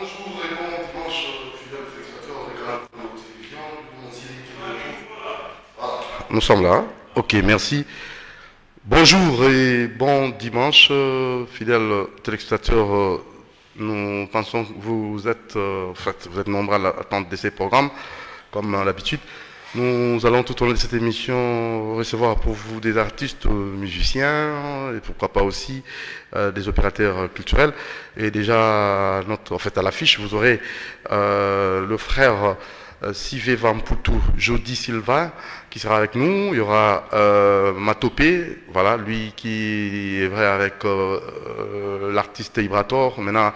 Bonjour et bon dimanche, fidèles téléspectateurs de Canal Télévision. Voilà. Nous sommes là. Ok, merci. Bonjour et bon dimanche, fidèles téléspectateurs. Nous pensons que vous êtes, vous êtes nombreux à l'attente de ces programmes, comme à l'habitude. Nous allons tout au long de cette émission recevoir pour vous des artistes, musiciens et pourquoi pas aussi des opérateurs culturels. Et déjà, à l'affiche, vous aurez le frère Sivé Vamputu Jody Silva qui sera avec nous. Il y aura Matopé, voilà, lui qui est vrai avec l'artiste Ibrator. Maintenant,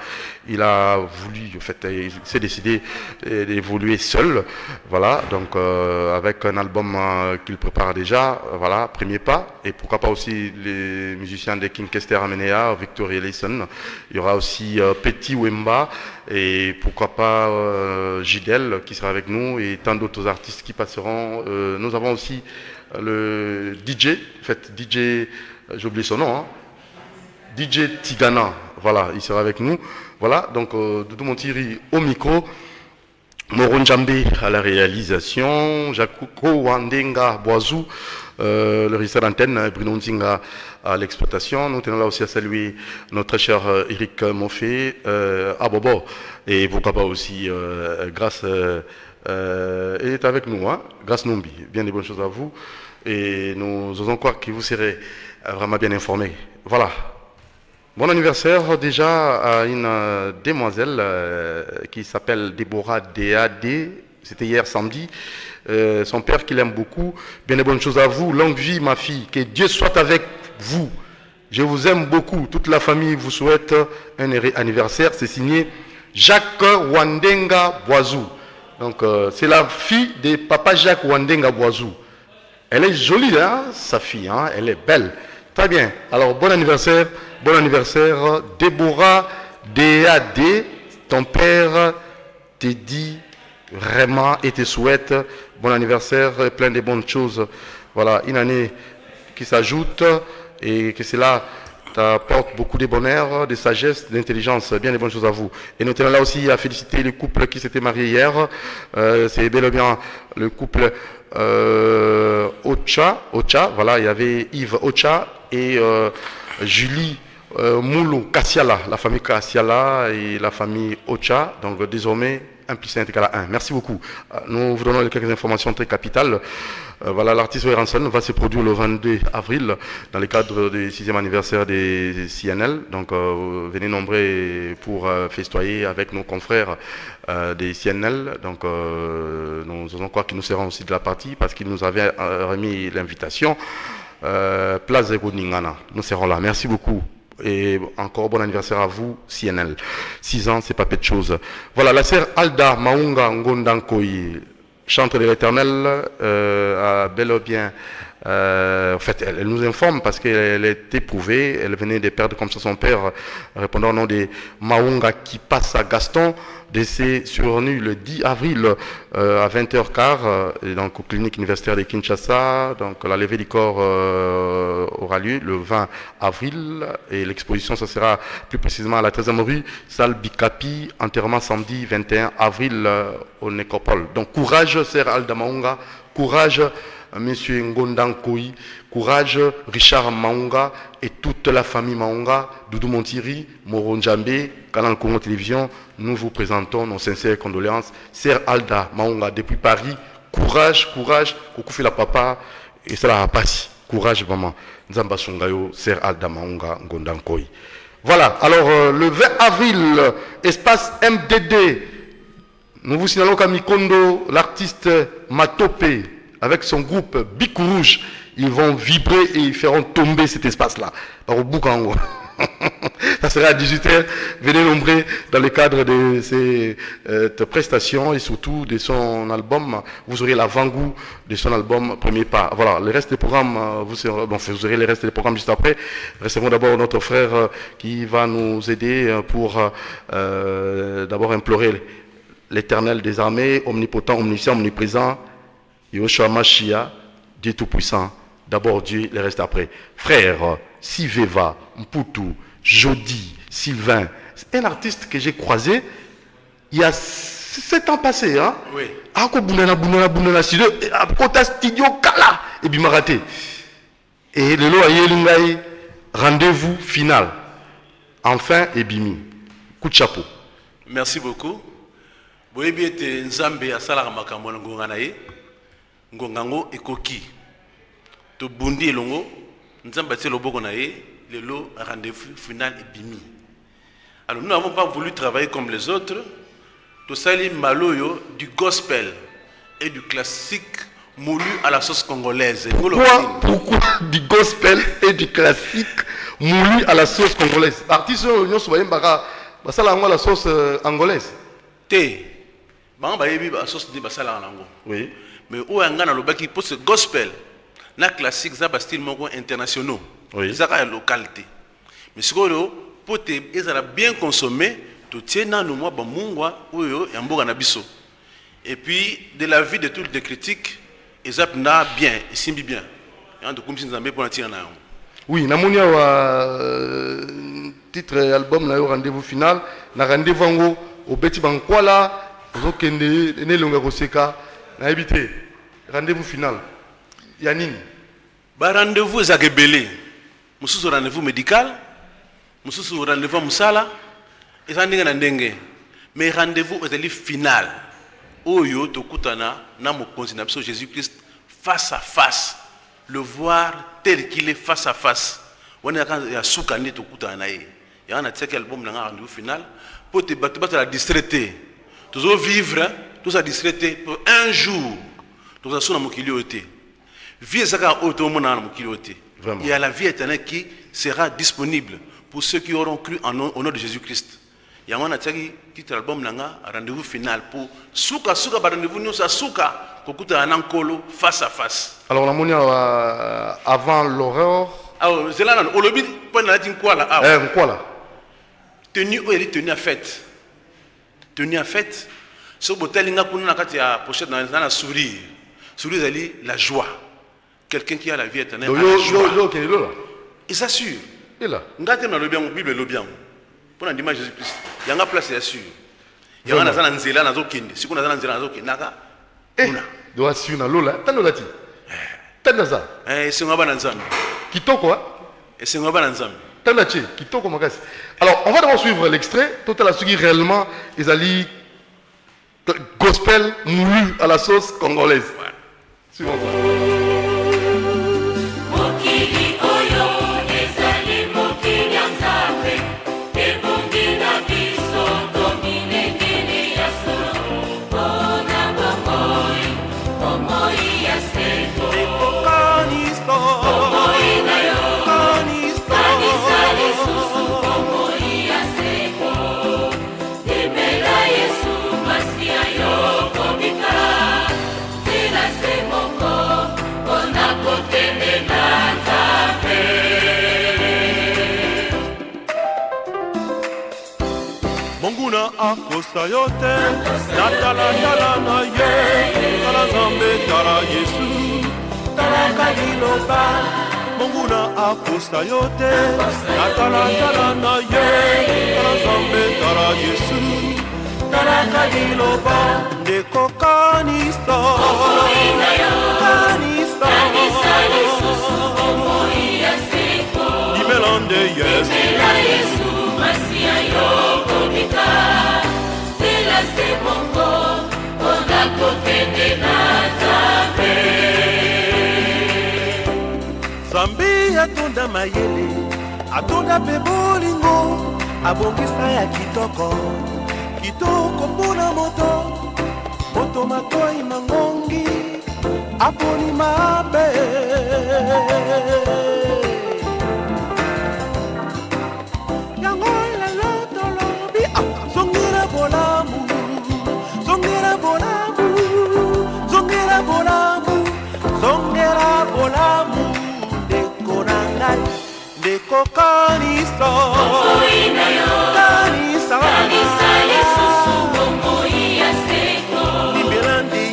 il a voulu, en fait, il s'est décidé d'évoluer seul, voilà, donc avec un album qu'il prépare déjà, voilà, premier pas, et pourquoi pas aussi les musiciens de King Kester Amenea, Victoria Leeson. Il y aura aussi Petit Wemba, et pourquoi pas Gidel qui sera avec nous, et tant d'autres artistes qui passeront. Nous avons aussi le DJ, en fait, DJ, j'ai oublié son nom, hein, DJ Tigana, voilà, il sera avec nous. Voilà, donc Doudou Montiri au micro, Moron Djambé à la réalisation, Jakuko Wandenga Boazou, le régisseur d'antenne, Bruno Nzinga à l'exploitation. Nous tenons là aussi à saluer notre cher Eric Moffé, à Bobo, et pourquoi pas aussi Grâce, il est avec nous, hein, Grâce Nombi. Bien des bonnes choses à vous, et nous osons croire que vous serez vraiment bien informés. Voilà. Bon anniversaire déjà à une demoiselle qui s'appelle Déborah DAD, c'était hier samedi. Son père qui l'aime beaucoup, bien des bonnes choses à vous, longue vie ma fille, que Dieu soit avec vous. Je vous aime beaucoup, toute la famille vous souhaite un heureux anniversaire, c'est signé Jacques Wandenga Boazou. Donc c'est la fille de papa Jacques Wandenga Boazou. Elle est jolie, hein, sa fille, hein, elle est belle. Très bien, alors bon anniversaire, Déborah DAD, ton père te dit vraiment et te souhaite bon anniversaire, plein de bonnes choses. Voilà, une année qui s'ajoute et que cela t'apporte beaucoup de bonheur, de sagesse, d'intelligence, bien des bonnes choses à vous. Et nous tenons là aussi à féliciter le couple qui s'était marié hier. C'est bel et bien le couple Ocha, voilà, il y avait Yves Ocha et Julie Moulou Kassiala, la famille Kassiala et la famille Ocha, donc désormais 1 plus 1 est égal à 1. Merci beaucoup. Nous vous donnons quelques informations très capitales. Voilà, l'artiste Ranson va se produire le 22 avril dans le cadre du 6e anniversaire des CNL. Donc venez nombreux pour festoyer avec nos confrères des CNL. Donc nous allons croire qu'ils nous seront aussi de la partie parce qu'ils nous avaient remis l'invitation. Place de Ningana, nous serons là. Merci beaucoup. Et encore bon anniversaire à vous, CNL. 6 ans, c'est pas peu de choses. Voilà, la sœur Alda Maunga Ngondankoyi, chantre de l'Éternel, a bel et bien. En fait, elle nous informe parce qu'elle est éprouvée. Elle venait de perdre comme ça son père, répondant au nom de Maunga qui passe à Gaston, décès survenu le 10 avril à 20h15, et donc aux cliniques universitaires de Kinshasa. Donc la levée du corps aura lieu le 20 avril et l'exposition, ça sera plus précisément à la 13e rue, salle Bikapi, enterrement samedi 21 avril au Nécropole. Donc courage, sœur Alda Maunga, courage. Monsieur Ngondankoyi, courage, Richard Maunga et toute la famille Maunga, Doudou Montiri, Moron Djambé, Canal Congo Télévision, nous vous présentons nos sincères condoléances. Sœur Alda Maunga depuis Paris, courage, Koukoufi la papa, et ça la passe. Courage maman. Nzamba Songayo, Sœur Alda Maunga, Ngondankoyi. Voilà, alors le 20 avril, espace MDD, nous vous signalons qu'à Mikondo, l'artiste Matopé, avec son groupe Bicou Rouge, ils vont vibrer et ils feront tomber cet espace-là. Par Boukango. Ça sera à 18h. Venez nombreux dans le cadre de ces prestations et surtout de son album. Vous aurez l'avant-goût de son album Premier Pas. Voilà, le reste des programmes, vous aurez le reste des programmes juste après. Recevons d'abord notre frère qui va nous aider pour d'abord implorer l'Éternel des armées, omnipotent, omniscient, omniprésent. Yoshua Mashia, Dieu Tout-Puissant, d'abord Dieu, le reste après. Frère, Siveva, Mputu, Jody, Sylvain, c'est un artiste que j'ai croisé il y a 7 ans passés, hein? Oui. Ako bunana studio, kota studio kala et puis maraté. Et le lo ayé rendez-vous final. Enfin et bimi. Coup de chapeau. Merci beaucoup. Boyebi ete nzambe asala makambo ngonga na ye. Ngongango ekoki. To bundi elongo nzambe ate loboko na ye, le lo rendez-vous final et bimi. Alors nous n'avons pas voulu travailler comme les autres. Tout ça est maloyo du gospel et du classique moulu à la sauce congolaise. Pourquoi du gospel et du classique moulu à la sauce congolaise? Artiste nous sommes pas ça la sauce angolaise. Té, bah la sauce de basala lango. Oui. Mais où est ngana lobaki pour ce gospel, na classique ça style mongo internationaux. Oui. Ça a localité. Mais ce que pour te ils ont bien consommé. Tout tient dans nous moi bamungwa oyo yamboga na biso. Et puis de la vie de toutes les critiques, ils apprennent bien, ils simbi bien. Et de comme si nous avons pour tirer na. Oui, namonia wa titre album na rendez-vous final, na rendez-vous ngo au beti bankwala, ozokende ne longa koseka na ebité. Rendez-vous final. Ya nini? Ba rendez-vous ezakebele. Mususu rendez-vous médical, mususu rendez-vous musala. Mais rendez-vous est le final. Oyo tokutana na mokonzi na biso Jésus-Christ face à face. Le voir tel qu'il est face à face. On est à soukane tokutana na ye. Il y a un album na rendez-vous final pour te battre la distraité. Toujours vivre, tout ça distraité pour un jour. Tout ça sur mokili oté. Vie ezaka oto mona na mokili oté. Il y a la vie éternelle qui sera disponible pour ceux qui auront cru au nom de Jésus-Christ. Il y a un titre album nanga rendez-vous final pour souka rendez-vous nous souka kokuta nankolo face à face. Alors la monia avant l'horreur. Ah zelana olobi point na tin quoi là. Quoi là? Tenue à fête. Tenue à fête. Ce botel nga kuna kati ya pochette na sourire. Sourire ali la joie. Quelqu'un qui a la vie éternelle. Il s'assure. Et là. Ngate na lobi en Bible lobi. Pour l'image de Jésus-Christ, il y a une place sûr. Il y a un nzela na zokende. Si kuna nzela na zokende naka. Una. Doit sur na lola. Tano lati. Tanaza. C'est ngaba na nzambe. Kitoko hein? Et c'est ngaba na nzambe. Tanache, kitoko makasi. Alors, on va d'abord suivre l'extrait. Total a suivi réellement les alliés gospel moulu à la sauce congolaise. Ouais. Suivons ça. Monguna akosa yote natala na ye tala zambe tala Yesu tala kadiloba Monguna akosa yote natala na ye tala zambe tala Yesu tala kadiloba ndeko kanista Imelande Yesu Masia yoko bika Sila se mongo Ona kokende na zambe Zambi atonda mayele Atonda pe bolingo Abongisa ya kitoko Kitoko puna moto Moto makoi mangongi Aponi mabe Deko kanisa kanisa Yesu bongo ya seko Nimbelande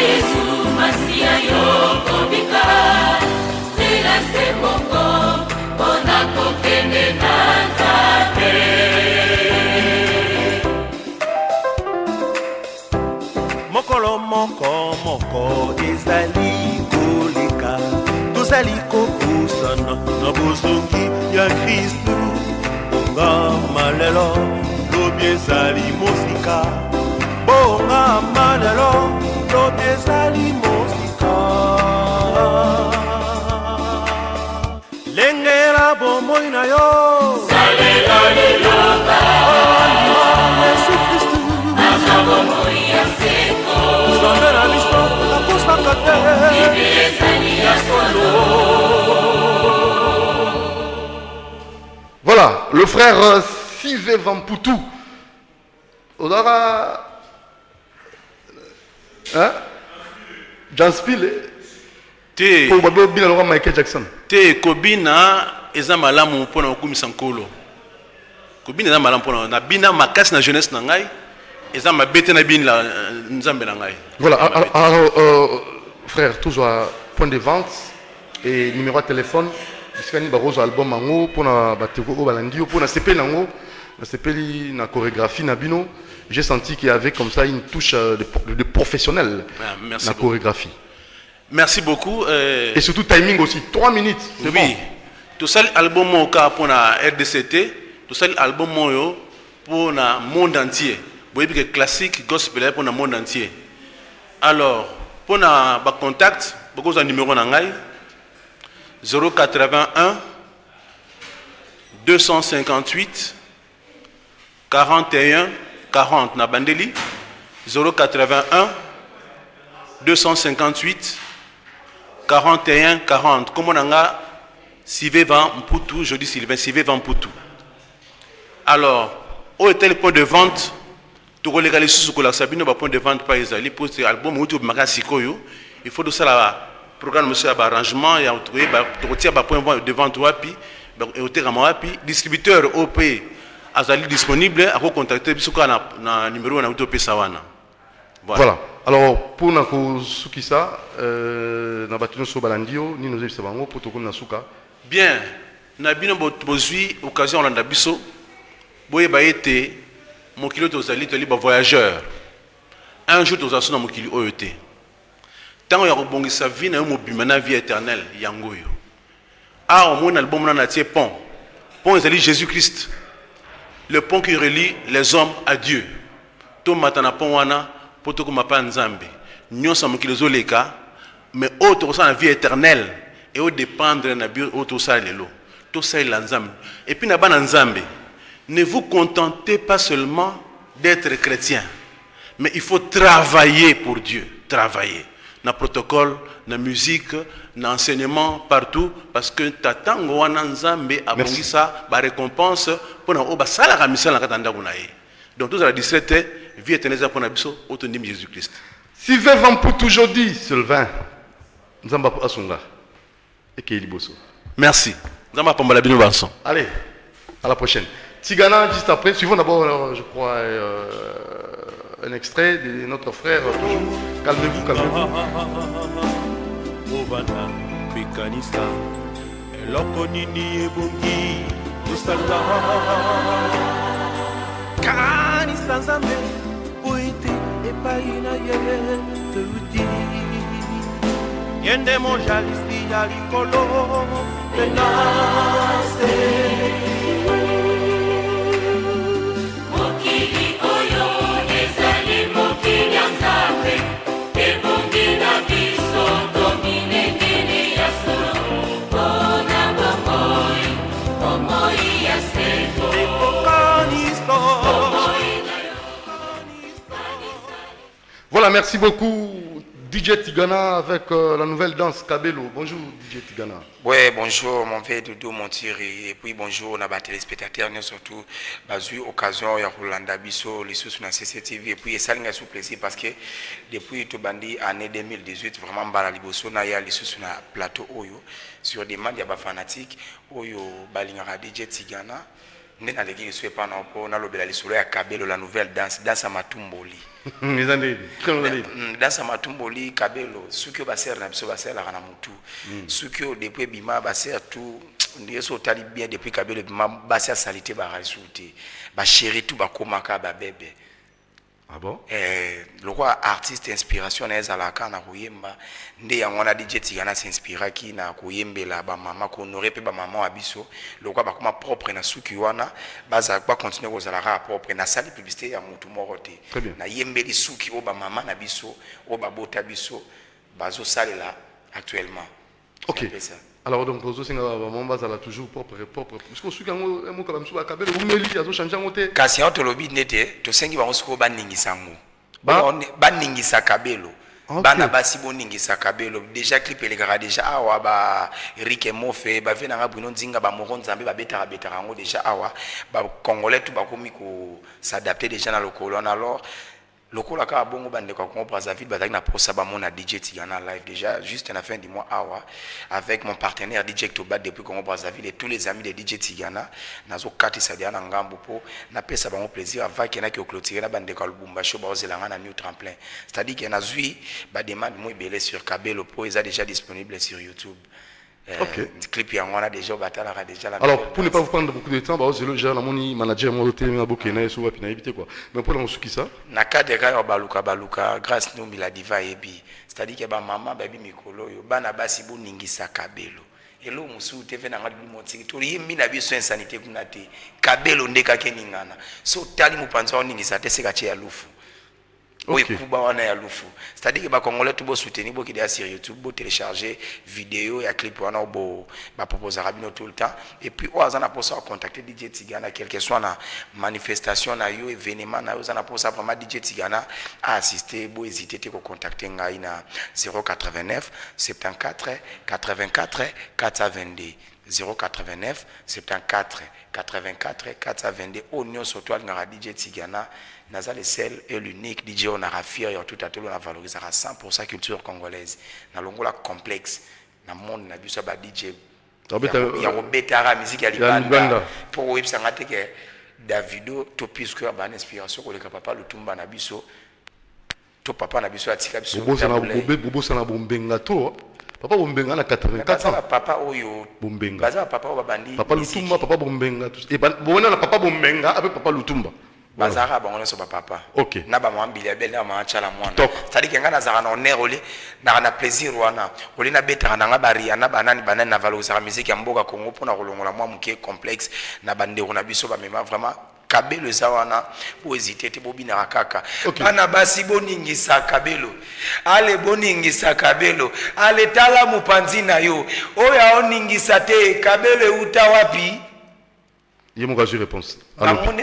Yesu Masia yoko bika Sila se bongo Ona kokende na zabe mokolo moko moko ezali koleka tozali kopusana na bozongi ya Kristu bongama lelo lobi ezali mosika bongama lelo lobi ezali mosika lengela bomoi na yo salela liloba Yesu Kristu aza bomoi ya seko Nzambe na biso akosaka te bibi ezali ya solo. Voilà, le frère Sive Vamputu. Odara. Hein? John Spiel. Te Pour Babel Bin Michael Jackson. te kobina eza malamu mpona kokumisa nkolo. Kobina eza malamu mpona na bina makasi na jeunesse na ngai eza mabete na bina la nzambe na ngai. Voilà, alors, frère, toujours point de vente et numéro de téléphone. Iskani Barozo album Mango pour na bateko balandio pour na CP nango na CP na chorégraphie na bino. J'ai senti qu'il y avait comme ça une touche de professionnel Merci na beaucoup. chorégraphie. Merci beaucoup. Et surtout timing aussi, 3 minutes. Oui. Bon. Tout ça album mon cas pour la RDCT, tout ça album mon pour le monde entier. Vous voyez que classique gospel pour le monde entier. Alors, pour na ba contact, beaucoup de numéro nangai 081 258 41 40 na bandeli 081 258 41 40. Comment on a Sive Vamputu, je dis Sylvain, Sive Vamputu. Alors, où était le point de vente? Tu regardes les sous la Sabine, le point de vente par Isali pour cet album où tu Magasikoyo. Il faut de ça la programme monsieur arrangement et trouver tu retires le point de vente wapi et au terrain wapi distributeur OP Azali disponible à contacter bisoko na numéro na utopé sawana. Voilà. Alors, pour nous Sukisa, na batino so balandio, ni nous ebisa bango pour tokona suka. Bien, na bino bozui occasion landa biso boye ba été mokili tozali toli ba voyageur. Un jour tozaso na mokili oyo te. Tango ya kobongisa vie na yo mobima na vie éternelle yango yo. Ah, au moins album na tie pont. Pont ezali Jésus-Christ. Le pont qui relie les hommes à Dieu. To matana pont wana poto ko mapa nzambe. Nyonso mokili zoleka mais autre ça la vie éternelle et au dépendre na bio autre ça lelo. Tout ça il nzambe. Et puis na bana nzambe. Ne vous contentez pas seulement d'être chrétien, mais il faut travailler pour Dieu, travailler. Na protocole, na musique, na enseignement, partout, parce que tatango wana nzambe abongisa ba récompense pour na oba sala ka mission la katanda kunaye. Donc tous à la 17 vie éternelle pour na biso autonim Jésus-Christ. Si Vivant pour toujours dit, Sylvain, Nzamba Asunga, et qui est liboso. Merci. Nzamba pambala bino banson. Allez, à la prochaine. Tigana, juste après, suivons d'abord, je crois, un extrait de notre frère. Calmez-vous, calmez-vous. Yende mo jalisi ya likolo menase mokili oyo ezali mokili ya nzambe ebongi na biso tominengene ya solo mpona bomoi ya seko Voilà, merci beaucoup DJ Tigana avec la nouvelle danse Kabelo. Bonjour DJ Tigana. Ouais, bonjour mon père Doudou Montiri et puis bonjour na ba téléspectateurs nous surtout bazu occasion ya Rolanda Biso les sous na CCTV et puis ça linga sous plaisir parce que depuis to bandi année 2018 vraiment bala liboso na ya les sous na plateau oyo sur demande ya ba fanatique oyo balinga DJ Tigana ndena leki souhait pas na po na lobela lisolo ya Kabelo la nouvelle danse à Matumboli. Mes amis, dans sa matumboli Kabelo suki baser na biso baser la kana mutu suki depuis bima baser tout ndiye so tali bien depuis Kabelo bima baser salité ba rasuté ba chéri tout ba komaka ba bébé Ah bon? Le roi artiste inspiration na ezalaka na koyemba nde yango na DJ Tigana s'inspiraki na koyembela ba mama ko honorer pe ba mama wa biso le roi bakoma propre na suki wana baza ba continuer kozalaka propre na sali publicité ya mutu moko te na yembeli suki o ba mama na biso o ba bota biso bazo salela actuellement. OK. Alors donc aux autres maman bazala toujours propre parce que suki yango mo kala msuba kabelo umeli azo changer ngote kasi on to lobi nete to sengi bango siko baningisa ngo baningisa kabelo. Bana basi boningisa kabelo déjà clip elegara déjà awa ba Eric Mofe ba vena nga Bruno Nzinga ba Moron Nzambe ba betara ngo déjà awa ba congolais tout ba komi ko s'adapter déjà na lokolo alors lokolo ka bongo bande ko Congo Brazzaville bazaki na posa ba mona DJ Tigana live déjà juste à la fin du mois awa avec mon partenaire DJ Toba depuis Congo Brazzaville et tous les amis de DJ Tigana nazo kati sadia na ngambo po na pesa bango plaisir avant que na ki clôturer na bande ko Lubumbashi ba ozelanga na new tremplin c'est-à-dire que na zui ba demande moi belé sur Kabelo po est déjà disponible sur YouTube. Clip ya ngona déjà batala déjà la. Alors pour ne pas vous prendre beaucoup de temps ba ozelo déjà na moni manager mo hotel na bokena eso wapi na éviter quoi mais pour la musuki ça na cadre ya baluka grâce nous la diva ebi c'est-à-dire que ba mama baby mikolo yo bana basi boningisa Kabelo elo musu teve na ngadi motiki to yimbi na biso insanité kuna te Kabelo ndeka keningana so tali mupanza oningisa te seka che ya lufu. Oui, c'est-à-dire que les Congolais tout soutenir sur YouTube, bo télécharger vidéo et clip on a bo proposer rabino tout le temps et puis on a pour ça contacter DJ Tigana quel que soit na manifestation na yo événement na yo on a pour ça vraiment DJ Tigana à assister bo hésiter te contacter ngai na 089 74 84 422 089 74 84 422 Oignon surtout na DJ Tigana Naza le seul et l'unique DJ on a raffier et tout à tout on a valorisé à 100% culture congolaise na longola complexe na monde na biso ba DJ ya robetara musique ya libanda pour websa ngate ke Davido to puisque ba inspiration ko le papa Lutumba na biso to papa na biso atika biso bobo sana bombenga to papa bombenga na 84 ans papa oyo bombenga baza papa babandi papa Lutumba papa bombenga et bona na papa bombenga avec papa Lutumba bazara bango so papa OK na ba mwambili abele na machala mwana c'est-à-dire que ngana zara na honneur ole na plaisir wana ole na betara na ngabari na banani na valoriser musique ya mboka Congo pona kolongola mwa muke complexe na bandeko na biso ba mema vraiment Kabelo zawana pour hésiter te bobina kaka ana basi boningisa Kabelo ale boningisa Kabelo ale tala mupanzi na yo oya oningisa te Kabelo uta wapi. Il y a mon réponse. On répondre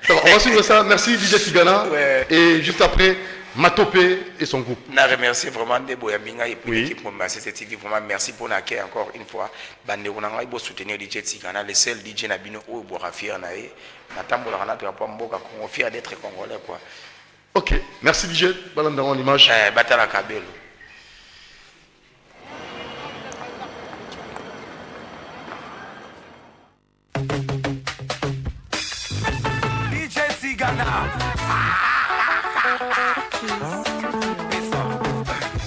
on va suivre ça. Merci DJ Tigana. Et juste après, Matopé et son groupe. Je remercie vraiment de Boyambinga et pour l'équipe de CCTV. Vraiment merci pour l'accueil encore une fois. Bande on a soutenir DJ Tigana, le seul DJ Nabino ou Borafir nae. Natambola na drapeau mboka Congo fier d'être congolais quoi. OK, merci DJ. Balam dans l'image. Batala Kabelo. DJ Tigana.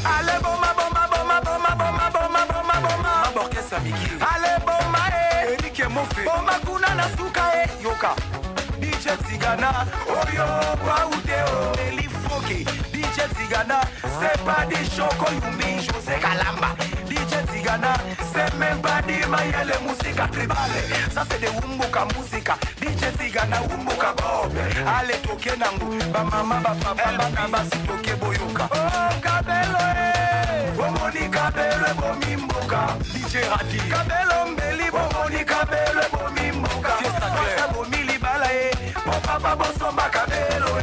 Allez bomba bomba bomba bomba bomba bomba bomba bomba Borkesa Miki. Allez bomba Eric Mofe. Bomba kuna na suka yoka. DJ Tigana. Oyo pa udeo. Elifoke. DJ Tigana. C'est pas des chocos yumbi José Kalamba. DJ Tigana. C'est même pas des mayele musica tribale. Ça c'est des umbuka musica. DJ Tigana umbuka bob. Allez toke nangu. Ba mama ba papa ba namba si toke boyoka. Oh Kabelo Bomoni Kabelo bomimboka. DJ Radi. Kabelo mbeli bomoni Kabelo bomimboka. Fiesta Claire. Bomili balae. Bon papa bosomba Kabelo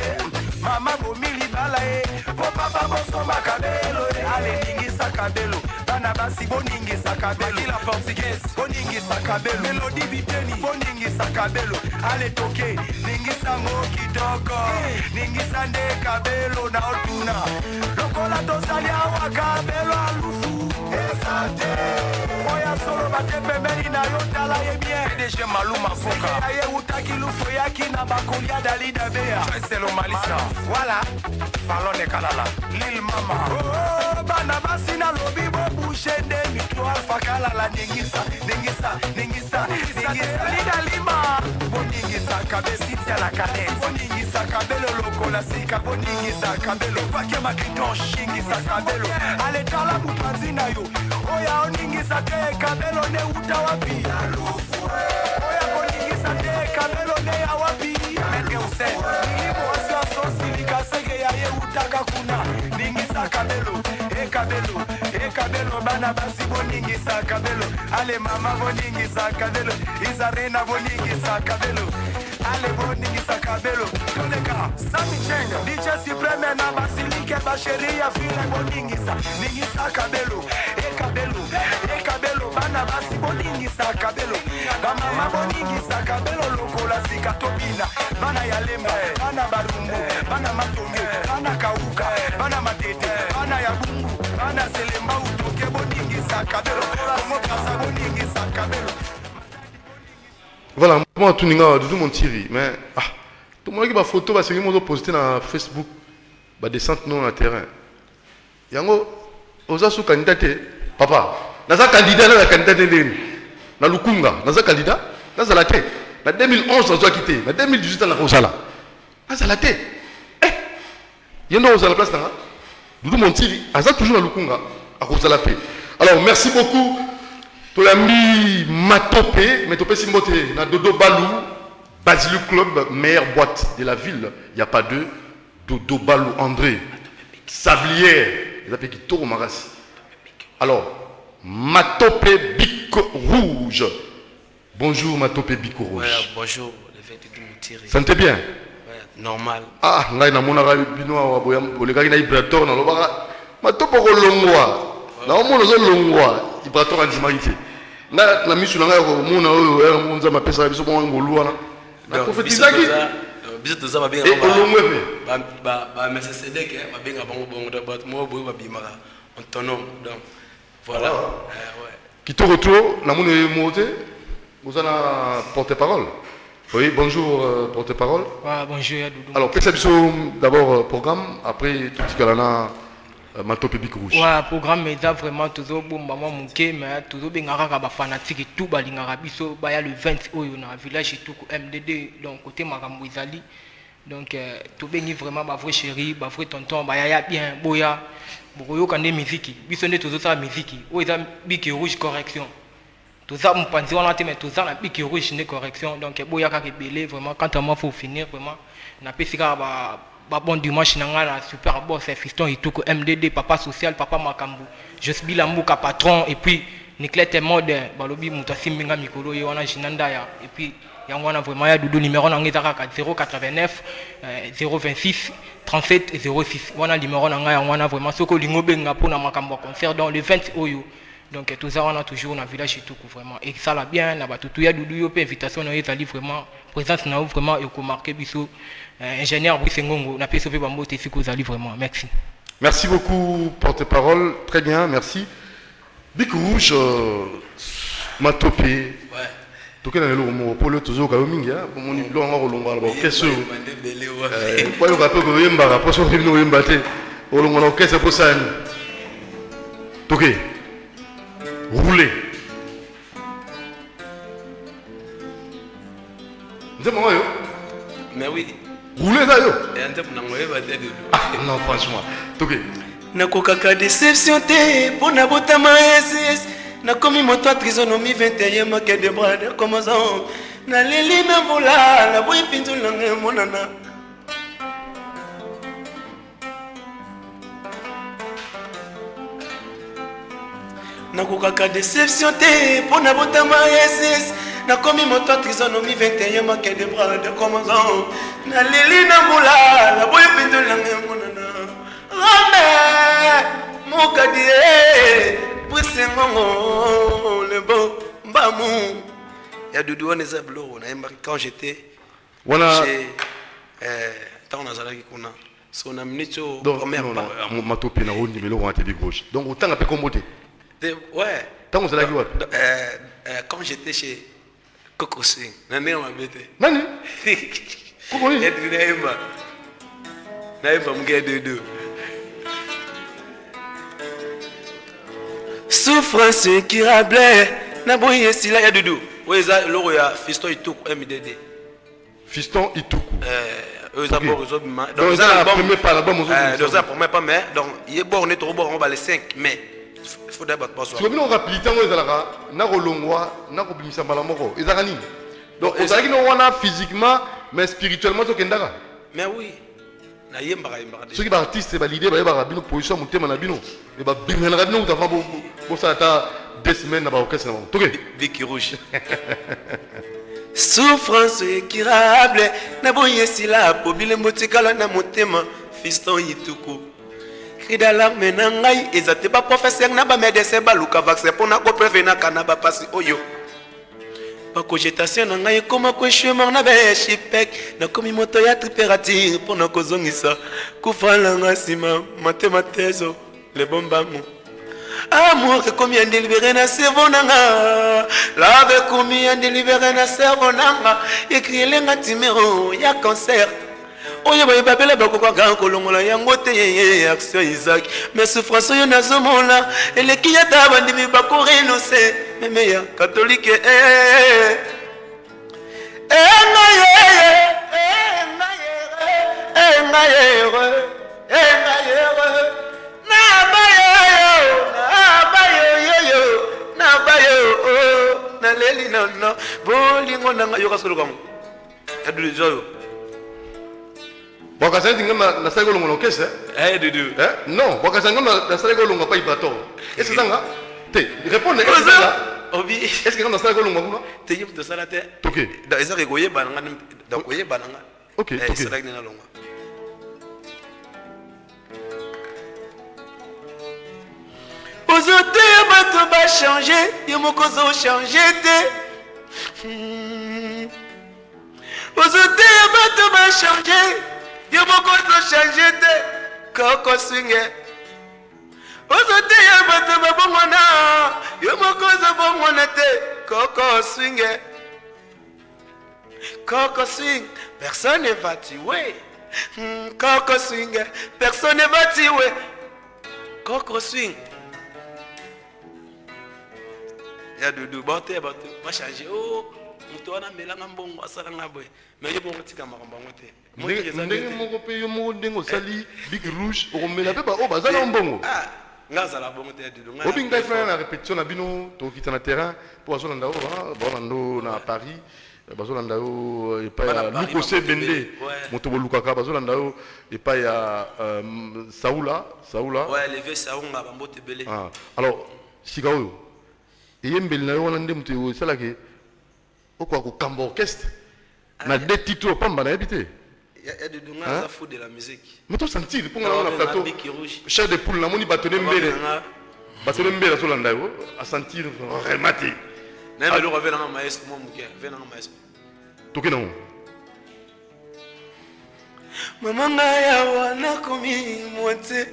Mama bomili balae. Bon papa bosomba Kabelo Allez ningisa Kabelo. Bana basi boningisa Kabelo. La portugaise boningisa Kabelo. Melody biteni boningisa Kabelo. Allez toke ningisa moki doko. Ningisa nde Kabelo na otuna. Lokola tosalia wa Kabelo alufu. Esante. Oya solo bate pembeni na yotala ye bien. PDG Maluma Foka. Aye utaki lufu yaki na bakolia dalida bea. Choiselo Malisa. Voilà. Falone Kalala. Lil Mama. Oh bana basi na lobi bo bushende mikro alfa Kalala ningisa ningisa ningisa ningisa lida lima. Boningisa Kabelo Cynthia la Kane. Boningisa Kabelo lokola sika boningisa kabelo pake makiton shingisa kabelo ale tala mupanzi na yo oya oningisa te kabelo ne uta wapi oya boningisa te kabelo ne ya wapi meke use nilipo wasa sosi likasege ya ye utaka kuna ningisa kabelo kabelo bana basi boningisa kabelo ale mama boningisa kabelo izarena boningisa kabelo ale boningisa kabelo toneka sami chenga DJ Supreme na basilike basheria file boningisa ningisa kabelo kabelo bana basi boningisa kabelo mama boningisa kabelo lokola sika tobina bana ya lemba bana barumbu bana matombe bana kauka bana matete bana ya bungu bana selemba utoke boningisa kabelo komo pasa boningisa kabelo. Voilà, moi tout ninga Doudou Montiri, mais tout le monde qui va photo va se poster dans Facebook, va descendre non na terrain. Yango oza sous candidat papa, naza candidat na candidat ndeni. Na Lukunga, naza candidat, naza la tête. Na 2011 nazo quitté, na 2018 na kozala. Naza la tête. Yendo oza la place na Doudou Montiri, aza toujours na Lukunga, à kozala paix. Alors merci beaucoup. Tolami Matopé, Matopé Simboté, na Dodo Balou, Basilic Club, meilleure boîte de la ville. Il n'y a pas deux. Dodo Balou André, Sablière, ils appellent Kitoro Marassi. Alors, Matopé Bic Rouge. Bonjour Matopé Bic Rouge. Ouais, bonjour, le fait de me tirer. Sentez bien? Ouais, normal. Ah, là, il y a mon arabe, le gars qui a vibrateur, dans le bar. Matopé Rolongwa. Là, on a Rolongwa. Vibrateur en dimarité. Là, la mission, on a un peu ça, on a un na prophétisaki biso toza babenga et olongwe ba MCD ke babenga bango bongo da bat mo boye babimaka autonome donc voilà ouais Kitoko retour na mone moté vous en a porte-parole. Oui, bonjour porte-parole. Ouais, bonjour ya Doudou. Alors perception d'abord programme après tout ce qu'il a Matopé Bic Rouge. Ouais, programme mais vraiment toujours bon maman muke mais toujours bengara ka ba fanatique tout balingara biso ba ya le 20 oyo na village tout MDD donc côté makambo izali. Donc tout bengi vraiment ba vrai chéri, ba vrai tonton ba ya bien boya. Boyo kande musique, biso ne toujours ça musique. O eza Bic Rouge correction. Tout ça mon panzi on a te mais tout ça na Bic Rouge ne correction donc boya ka belé vraiment quand on faut finir vraiment na pesika ba bon dimanche nanga la super boss fiston Ituko MDD papa social papa makambu Josbi Bilambuka patron et puis Niclette mode balobi mutasi minga mikolo yo wana jinanda ya et puis yango wana vraiment ya Doudou numéro nanga ezaka 089 026 37 06 wana numéro nanga yango wana vraiment soko lingo benga pona makambo concert dans le 20 oyo donc tout ça on a toujours na village Ituko vraiment et ça la bien na batutu ya Doudou yo pe invitation na ezali vraiment présence na vraiment yo ko marquer biso ingénieur Brice Ngongo na peso pe bambote siko zali vraiment merci. Merci beaucoup porte-parole, très bien, merci. Bic Rouge Matopé. Ouais. Toke na lelo mo polo toujours ka mingi ya pour mon lo ngoro longa ba keso. Kwa yo ka pe ko yemba ka poso rino yemba te. O longa na kese po sani. Toke. Rouler. Nzema yo. Mais oui. Rouler ça yo. Et ante pour nangoye ba tête. Non franchement. Toke. nakokaka déception te mpo na botama ss nakomi moto ya trisonomie 21 make de bras de commençant naleli na mvula naboyi mpinzu nanga emonana nakokaka déception te mpo na botama ss nakomi moto ya trisonomie 21 make de bras de commençant naleli na mvula naboyi mpinzu nanga emonana Rame, mon cadet, Brissengongo, le beau Bamou. Il y a Doudou Nezablo, quand j'étais chez Taonazalaki Kuna. Son amitié au premier pas. Matopé na on numéro on a été gauche. Donc autant appelé comme côté. Ouais. Taonazalaki what? Quand j'étais chez Coco Sing, nani on m'habité. Nani? Coco Sing. Naïba m'gade deux. Souffrance incurable, naboye sila ya Doudou. Weza loro ya fiston Ituko MDD. Fiston Ituko. eux d'abord ils ont donc ça la première part là-bas donc ça premier pas mais donc il est bon on est trop bon on va les 5 mais il faut d'abord pas si on rapidité on ezalaka na kolongwa na kobimisa mbala moko ezalaka nini donc ezalaki no wana physiquement mais spirituellement to kendaka mais oui na yembaka soki ba artiste ba leader ba yeba bino position mutema na bino et ba bingana bino utafa bo ça ta 2 semaines na ba orchestre na toke Vicky Rouge souffrance incurable na boyesi la bobile motikala na motema fiston yituku cri d'alarme na ngai ezate ba professeur na ba médecin ba luka vaccin pona ko prévenir kana ba pasi oyo ba cogitation na ngai koma ko chemin na ba chipek na komi moto ya température pona ko zongisa kufala ngasima matematezo le bombamo amour combien délibéré na cerveau nanga lave combien délibéré na cerveau nanga écrit lenga timero ya cancer oyo ba babela ba ko ga kolongola yango te action Isaac mais souffrance yo nazomona eleki ya taba ndimi ba ko renoncer meme ya catholique Leli no bolingo nanga yoka solo kamo adu joyo baka senti ngama na sala kolongo l'orchestre dudu non baka senti ngama na sala kolongo pa ibato est-ce que sanga te répondre est-ce que obi est-ce que ngama na sala kolongo kuna te yim de sala te toke da ezaki koye bananga da koye bananga OK toke sala ni na longa Aujourd'hui, bateau va changer, il m'a causé changer de. Aujourd'hui, bateau va changer, il m'a causé changer de. Coco swing. Aujourd'hui, bateau va bon mona, il m'a causé bon mona de. Coco swing. Coco swing, personne ne va tuer. Coco swing, personne ne va tuer. Coco swing. Ya dudu bato va changer oh muto wana melanga mbongo asala ngabwe mais yebo ngotika makambo ngote ndenge moko pe yo moko ndengo sali Big Rouge okomela pe ba o bazala mbongo ngaza la bongo te dudu nga obi ngai fana na répétition na bino to kita na terrain pour azolanda o bolando na Paris bazolanda o epa ya Luko Sebende moto bolukaka bazolanda o epa ya Saoula ouais lever Saounga bambote belé alors sika oyo eyembeli na yo wana nde moto esalaki okoka kokamba orchestre na deux titres pamba nayebi te nga fou de la musique moto sentir mpo nga na plateau chef de poule namoni bato ne mbele azolanda yo asentir vraiment te nayebeloko ave nanga maestro mwa moke ave nanga maestro toke nango mama ngai awa nakomi mote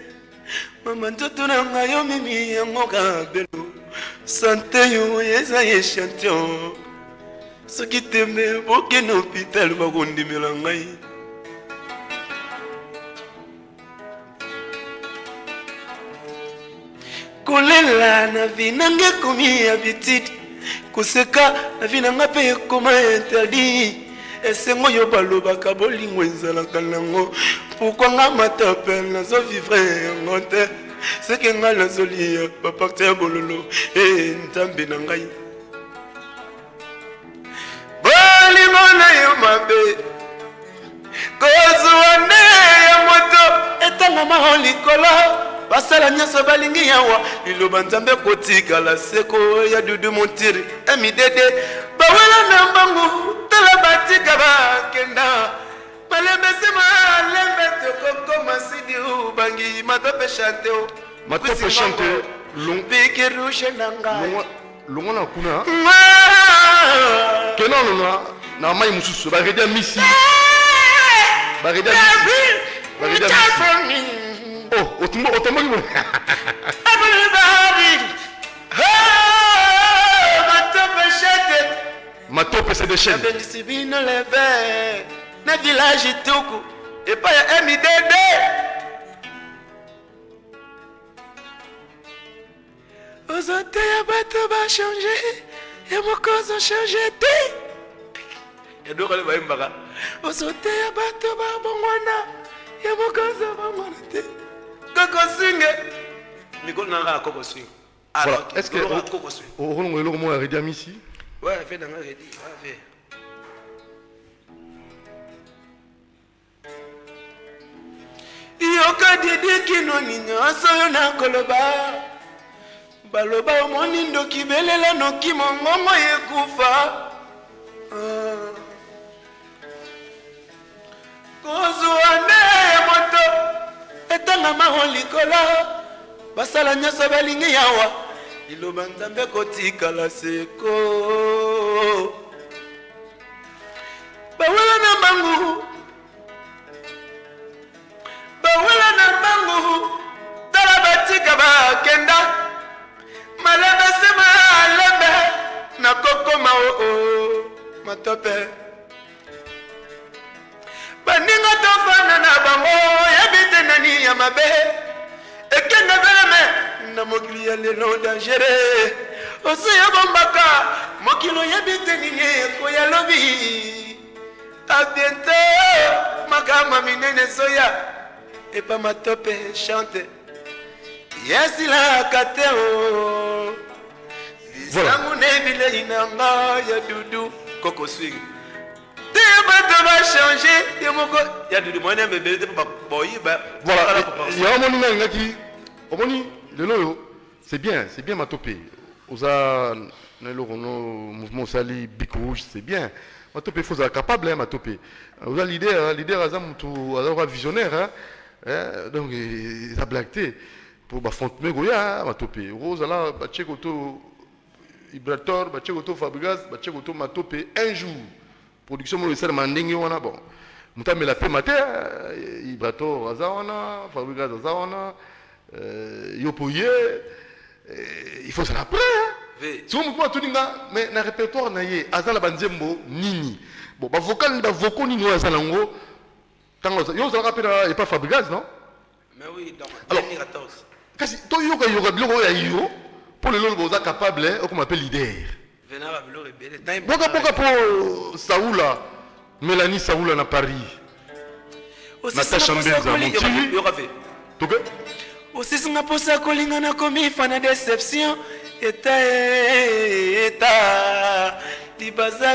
mama nzoto na ngai yo mimi yango kabelo santé yo eza échantillon soki tembe bokende hôpital bakondimela ngai kolela na vi nanga ekomi habitude koseka na vi nanga mpe ekoma interdit esengo oyo balobaka bolingo ezalaka nango pourkui nga matape nazovivre yango te seke nga nazolia baparte ya bololo nzambe na ngai bolingo na yo mabe kozwa nde ya moto etangama likolo basala nyonso balingi yawa liloba nzambe kotikala seko ya dudu montiri emidede bawela na mbangu tala batika bakenda malembesi malembe tokoko masidi ubangi matope chante o matope chante Big Rouge nanga longo na kuna kenano na mai mususu baredia misi oh otomboki mo matope c'est des chaînes bendisibino leve na village tuku epa ya MDD Ozate ya bato ba changer ya mokozo changer te ya doko le ba imbaka osote ya bato babongwana ya mokonzi bongwana te kokosinge mikolo nanga ya kokosinge. Voilà. Est-ce que on a le mot à redire ici? Ouais, fais dans la redire, fais. Yoka didi kino nyonso yo na koloba baloba omoni ndoki belela noki mongongo yekufa kozwa nde moto etangama o likolo basala nyonso balingi yawa liloba nzambe kotikala seko bawela na bangu bawela na bangu tala batika bakenda malebe sema lebe na kokoma matope baninga tofana na bango yebite nani ya mabe ekenda beleme na mokili ya lelo dangere osi ya bombaka mokilo yebite nini koya lobi a bientôt makama minene soya epa matope chante yesi la kateo lisangu nebile inanga ya dudu koko swing te bato va changer ya moko ya dudu mwana mbele te pa boyi ba voilà il y a un moment ngaki omoni lelo c'est bien matope oza na le mouvement sali bic rouge c'est bien matope faut être capable hein matope oza leader aza mutu aza visionnaire hein donc ça blagué pour affronter goya matope rose là bacheko to Ibrator bacheko to Fabregas bacheko to matope un jour production mo le mandingi wana bon mutamela la paix matin Ibrator azawana Fabregas azawana yopoye il faut ça après si on me tout dinga mais na répertoire na ye azala banzembo nini bon ba vocal ba voko nini azala ngo tango yo ça rappelle et pas Fabregas non mais oui dans 2014 kasi to yoka biloko ya yo pour le lolo boza capable hein comme appelle leader venant ba biloko ebele pourquoi pour Saoula Mélanie Saoula na Paris Natasha Mbenza Monti yoka fait donc aussi singa posa kolinga na komi fana déception eta libaza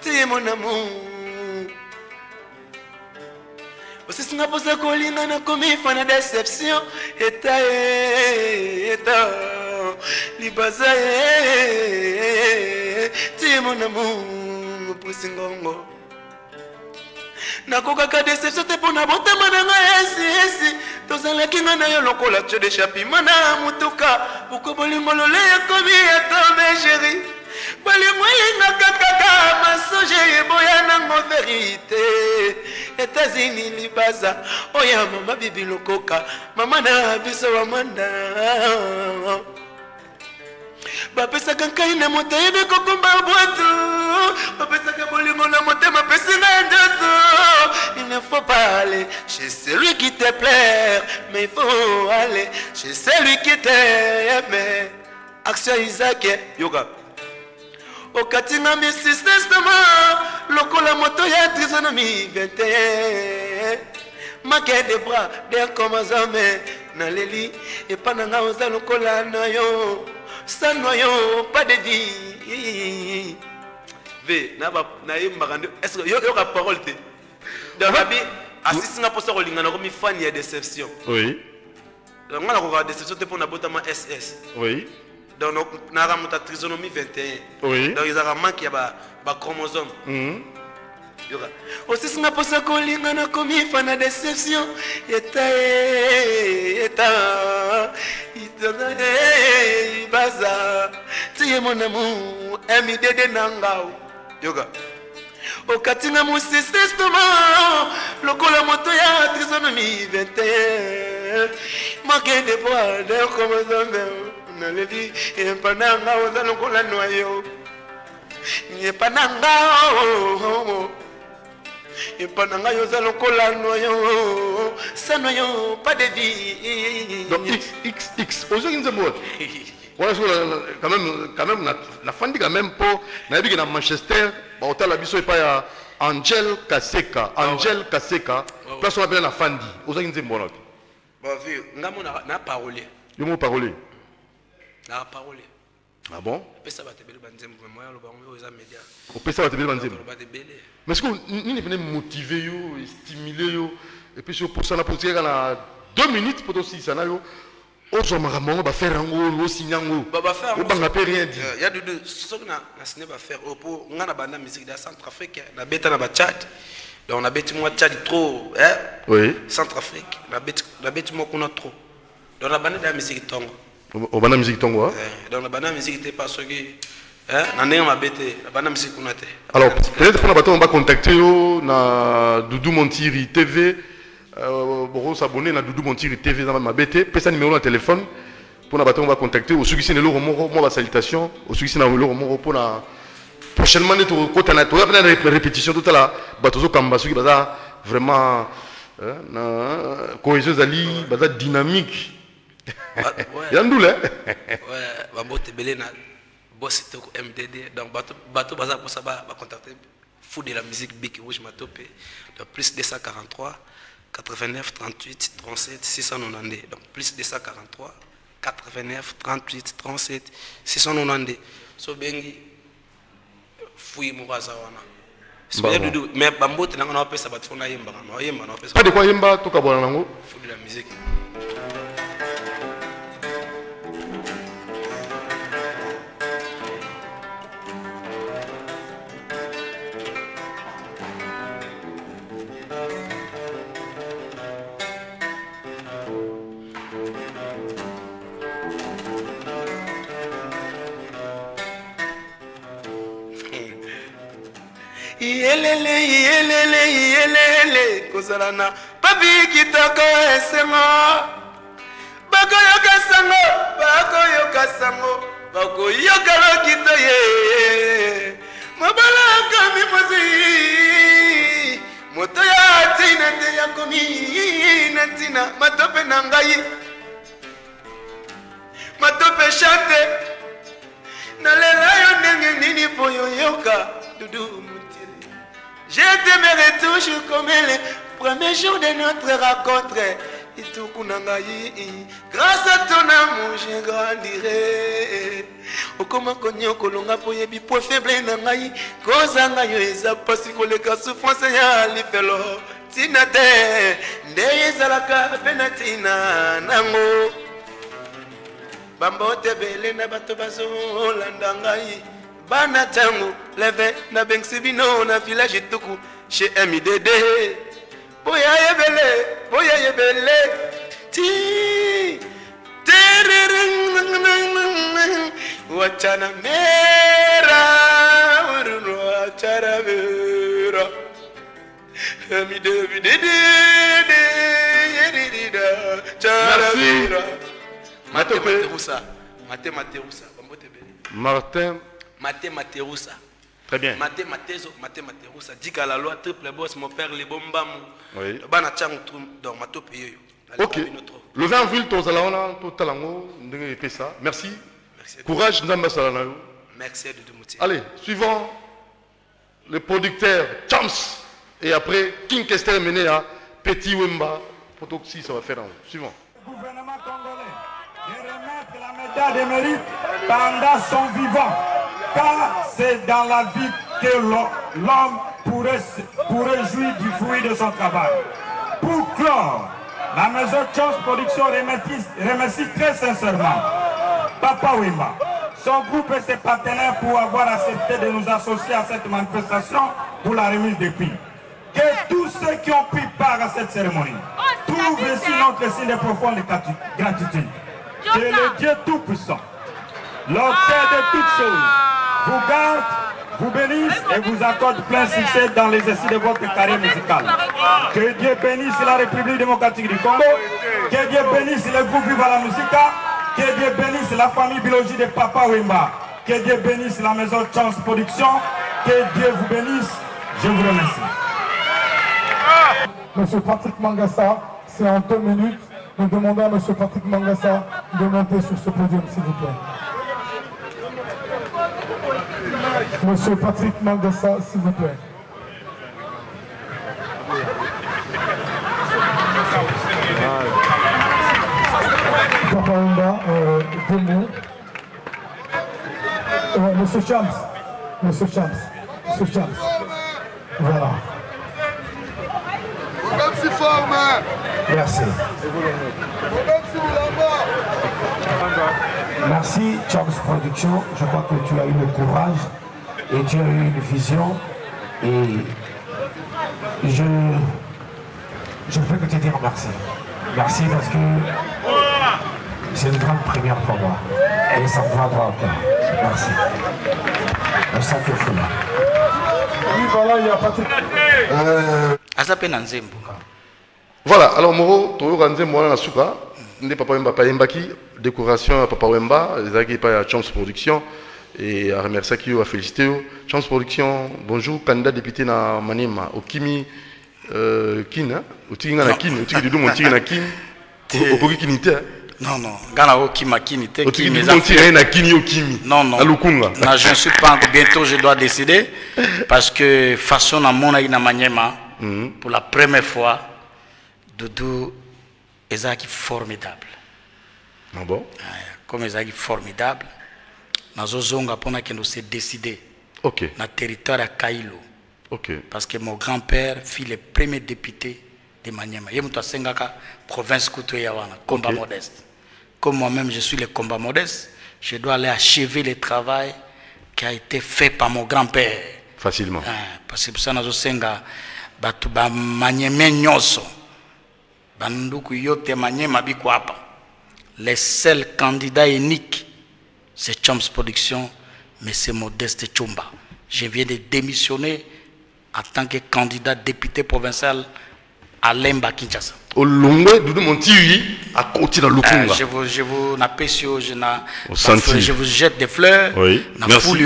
ti mon amour aussi singa posa kolinga na komi fana déception eta libaza ti mon amour pusingongo nakokaka déception te mpona botama na ngai esi tozalaki ngai na yo lokola tio de chapima na motuka poko bolingo lole ekomi etome géri bolingo elingaka kaka masoje eboya nango verité États-Unis libaza oya mama bibi lokoka mama na biso wa mwanda bapesaka nkai na moto yebi kokumba bwatu bapesaka bolingo na motema pesi na ndoto il ne faut pas aller chez celui qui te plaît mais il faut aller chez celui qui t'aime action Isaac yoga okatinga mi testament lokola moto ya trisonomie 21 manque de bras de comme jamais na leli et pas nanga oza lokola na yo sans noyau, pas de vie. Ve, na yembaka est-ce que yo ka parole te? Dans la vie, assiste na posa kolinga na komi fan ya déception. Oui. Donc on a ko déception te pour na botama SS. Oui. Donc na ra mota trisonomie 21. Oui. Donc ils a manque ya ba chromosome. Yoka. Aussi singa posa kolinga na komi fan ya déception. Eta baza tiye mon amour MDD nangao yoga okatinga testament lokola moto ya trisonomie 21 manque de poids de comme zambe na levi empananga oza lokola noyo empananga empananga yoza lokola noyo pas de vie donc XX aujourd'hui nous sommes Ouais, quand même, la fandi quand même pour nabique na Manchester, ba hôtel la biso et pas Angel Kaseka, Angel Kaseka, place on appelle la fandi. Oza kinze mbona. Bah vu, ngamo na parole. Yo mo parole. Na parole. Ah bon? Pesa ba tebele banzembo moi lo bango oza média. O pesa ba tebele banzembo. Ba tebele. Mais est-ce que ni venez motiver yo, stimuler yo et puis sur pour ça na pour tirer na 2 minutes pour aussi ça na yo. Ozo makambo ba faire ngo lo sinyango. Ba faire. O banga pe rien dit. Il y a de ce que na ciné ba faire pour ngana banda musique de Centrafrique, na beta na ba Tchad. Donc on a bêti moi Tchad trop, hein? Oui. Centrafrique, na bêti moi qu'on a trop. Donc la banda de la musique tongo. Au banda musique tongo. Donc la banda musique était parce que hein, na nenga ma bête, la banda musique qu'on a té. Alors peut-être qu'on a bateau on va contacter yo na Doudou Montiri TV. Pour s'abonner à Doudou Montiri TV dans ma BT, pesa numéro de téléphone pour na bateau on va contacter au succès de l'euro moi salutation au succès de l'euro pour la prochainement notre côté na to la répétition tout à la bateau kamba qui baza vraiment na cohésion zali baza dynamique yandoule ouais ba bote belé na boss to MDD donc bateau baza pour ça ba contacter fou de la musique Big Rouge Matopé donc plus 243 89 38 37 692 donc plus 243 89 38 37 692 so bengi fouille mouraza wana mais bambote nanga na pesa batu na yemba na yemba na pesa pas de quoi yemba to kabona nango fou de la musique Yelele kozalana papi kitoko esema bakoyoka sango bakoyoka lokito ye mabala kami mozi moto ya tina te ya komi na tina matope na ngai matope chante na lela yo ndenge nini po yoyoka dudu. Je t'aimerai toujours comme le premier jour de notre rencontre. Et tout grâce à ton amour, je grandirai. O comment konyo kolonga poye bi po faible na ngai. Koza ngai eza pasi koleka souffrance ya lifelo. Tina te ndeye zalaka penatina nango. Bambote bele na bato bazo landa ngai. Bana tango leve na bengsibino na village tuku chez MDD boya yebele ti terering wachana mera wachana mera MDD charabira Materusa Martin Materusa. Très bien. Materusa. Dit qu'à la loi triple boss, mon père les bombam. Oui. Dans ma top. Ok. Le 20 avril, tu as tout talango, ça. Merci. Courage, Nzamba Salanayo. Merci de Moutier. Allez, suivant le producteur Chams. Et après, King Kester mené à Petit Wemba. Pour tout ça va faire un suivant. Gouvernement congolais de remettre la médaille de mérite pendant son vivant. Car c'est dans la vie que l'homme pourrait jouir du fruit de son travail. Pour clore, la maison Chance Production remercie très sincèrement Papa Wemba, son groupe et ses partenaires pour avoir accepté de nous associer à cette manifestation pour la remise des prix. Que tous ceux qui ont pris part à cette cérémonie trouvent ici notre signe de profonde gratitude. Que le Dieu Tout-Puissant, l'auteur de toutes choses, vous garde, vous bénisse et vous accorde plein succès dans l'exercice de votre carrière musicale. Que Dieu bénisse la République démocratique du Congo, que Dieu bénisse le groupe Viva la Musica, que Dieu bénisse la famille biologique de Papa Wemba, que Dieu bénisse la maison Chance Production, que Dieu vous bénisse. Je vous remercie. Monsieur Patrick Mangassa, c'est en 2 minutes. Nous demandons à Monsieur Patrick Mangassa de monter sur ce podium, s'il vous plaît. Monsieur Patrick Mangassa, s'il vous plaît. Papa Wemba, deux mots. Monsieur Chams. Monsieur Chams. Monsieur Chams. Voilà. Merci. Merci, Chams Production. Je crois que tu as eu le courage et tu as eu une vision. Et je ne peux que te dire merci. Merci parce que c'est une grande première pour moi. Et ça me va droit au cœur. Merci. Je sens que c'est là. Oui, voilà, il y a Patrick. Voilà, alors Moro, tu as dit moi na souka, ne Papa Wemba Payembaki, décoration à Papa Wemba, les agues par Chance Production et à remercier qui a félicité Chance Production. Bonjour, candidat député na Manema, au Kimi Kin, au Tinga na Kin, au Tinga du mon Tinga na Kin, au Kogi Kinité. Non, non, Gana au Kima Kinité, qui mes affaires na Kini au Kimi. Non, non. Non, je ne suis pas encore, bientôt je dois décider parce que façon à mon na Manema pour la première fois. Doudou est formidable. Ah bon? Comme est formidable, nous avons s'est décidé dans le territoire à Kailo. Parce que mon grand-père fut le premier député de Maniema. Il y a une province Koutoyawana, combat modeste. Comme moi-même je suis le combat modeste, je dois aller achever le travail qui a été fait par mon grand-père. Facilement. Parce que pour ça, nous avons Maniema Nyoso. Les seuls candidats uniques, c'est Chams Production, mais c'est Modeste Chumba. Je viens de démissionner en tant que candidat député provincial à Lemba Kinshasa. Au Longwe, Doudou Montiui, à côté de Lukunga. Je vous apprécie, je vous jette des fleurs. Oui, merci. Oui,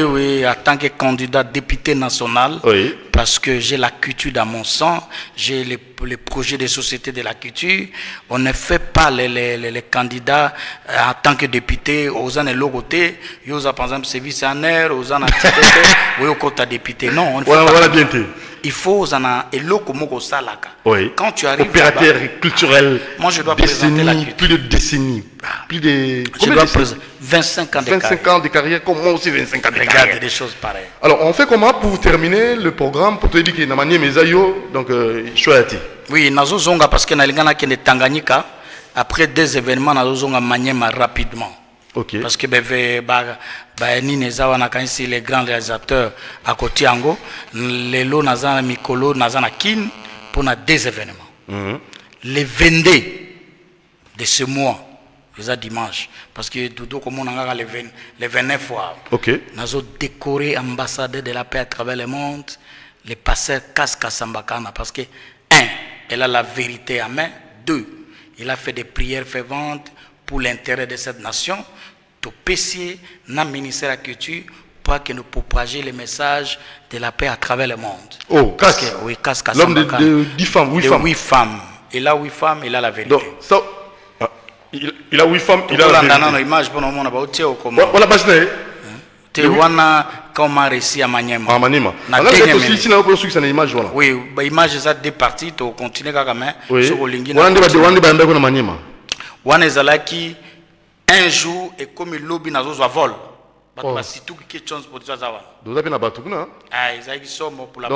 oui, en tant que candidat député national. Oui. Parce que j'ai la culture dans mon sang, j'ai les projets de société de la culture. On ne fait pas les candidats en tant que député aux années logotés, par exemple service en air, aux années ou au côté député. Non, on ne fait pas. Il faut quand tu arrives opérateur culturel, moi je dois présenter la culture. Plus de décennies, plus de... Je dois présenter 25 ans de carrière. 25 ans de carrière, comme moi aussi 25 ans de carrière. Regarde des choses pareilles. Alors on fait comment pour terminer le programme pour te dire que na manière mesayo donc choyati. Oui, nazo zonga parce que na lingana ke Tanganyika après des événements nazo zonga Maniema rapidement. Okay. Parce que les grands réalisateurs à côté Ango, les lots nazana Mikolo, nazana Kin pour des événements. Les 22 de ce mois, les dimanche, parce que tout comme on a les 29 fois. Nous avons décoré ambassadeur de la paix à travers le monde, les passeurs Kaska Sambakana, parce que 1, elle a la vérité à main. 2, il a fait des prières ferventes pour l'intérêt de cette nation. Tout PC dans le ministère de la Culture pour que nous propagions les messages de la paix à travers le monde. Oh, Kaska. Oui, Kaska. L'homme de 10 femmes, 8 femmes. 8 femmes. Il a 8 femmes, il a la vérité. Donc, ça, il a 8 femmes, il a la vérité. Il a image pour nous, on a on l'a basé. Comment réussi à Maniema. À Maniema. Oui, l'image est deux parties, tu continues à même. Oui. On est un jour et comme le lobby n'a pas vol. Donc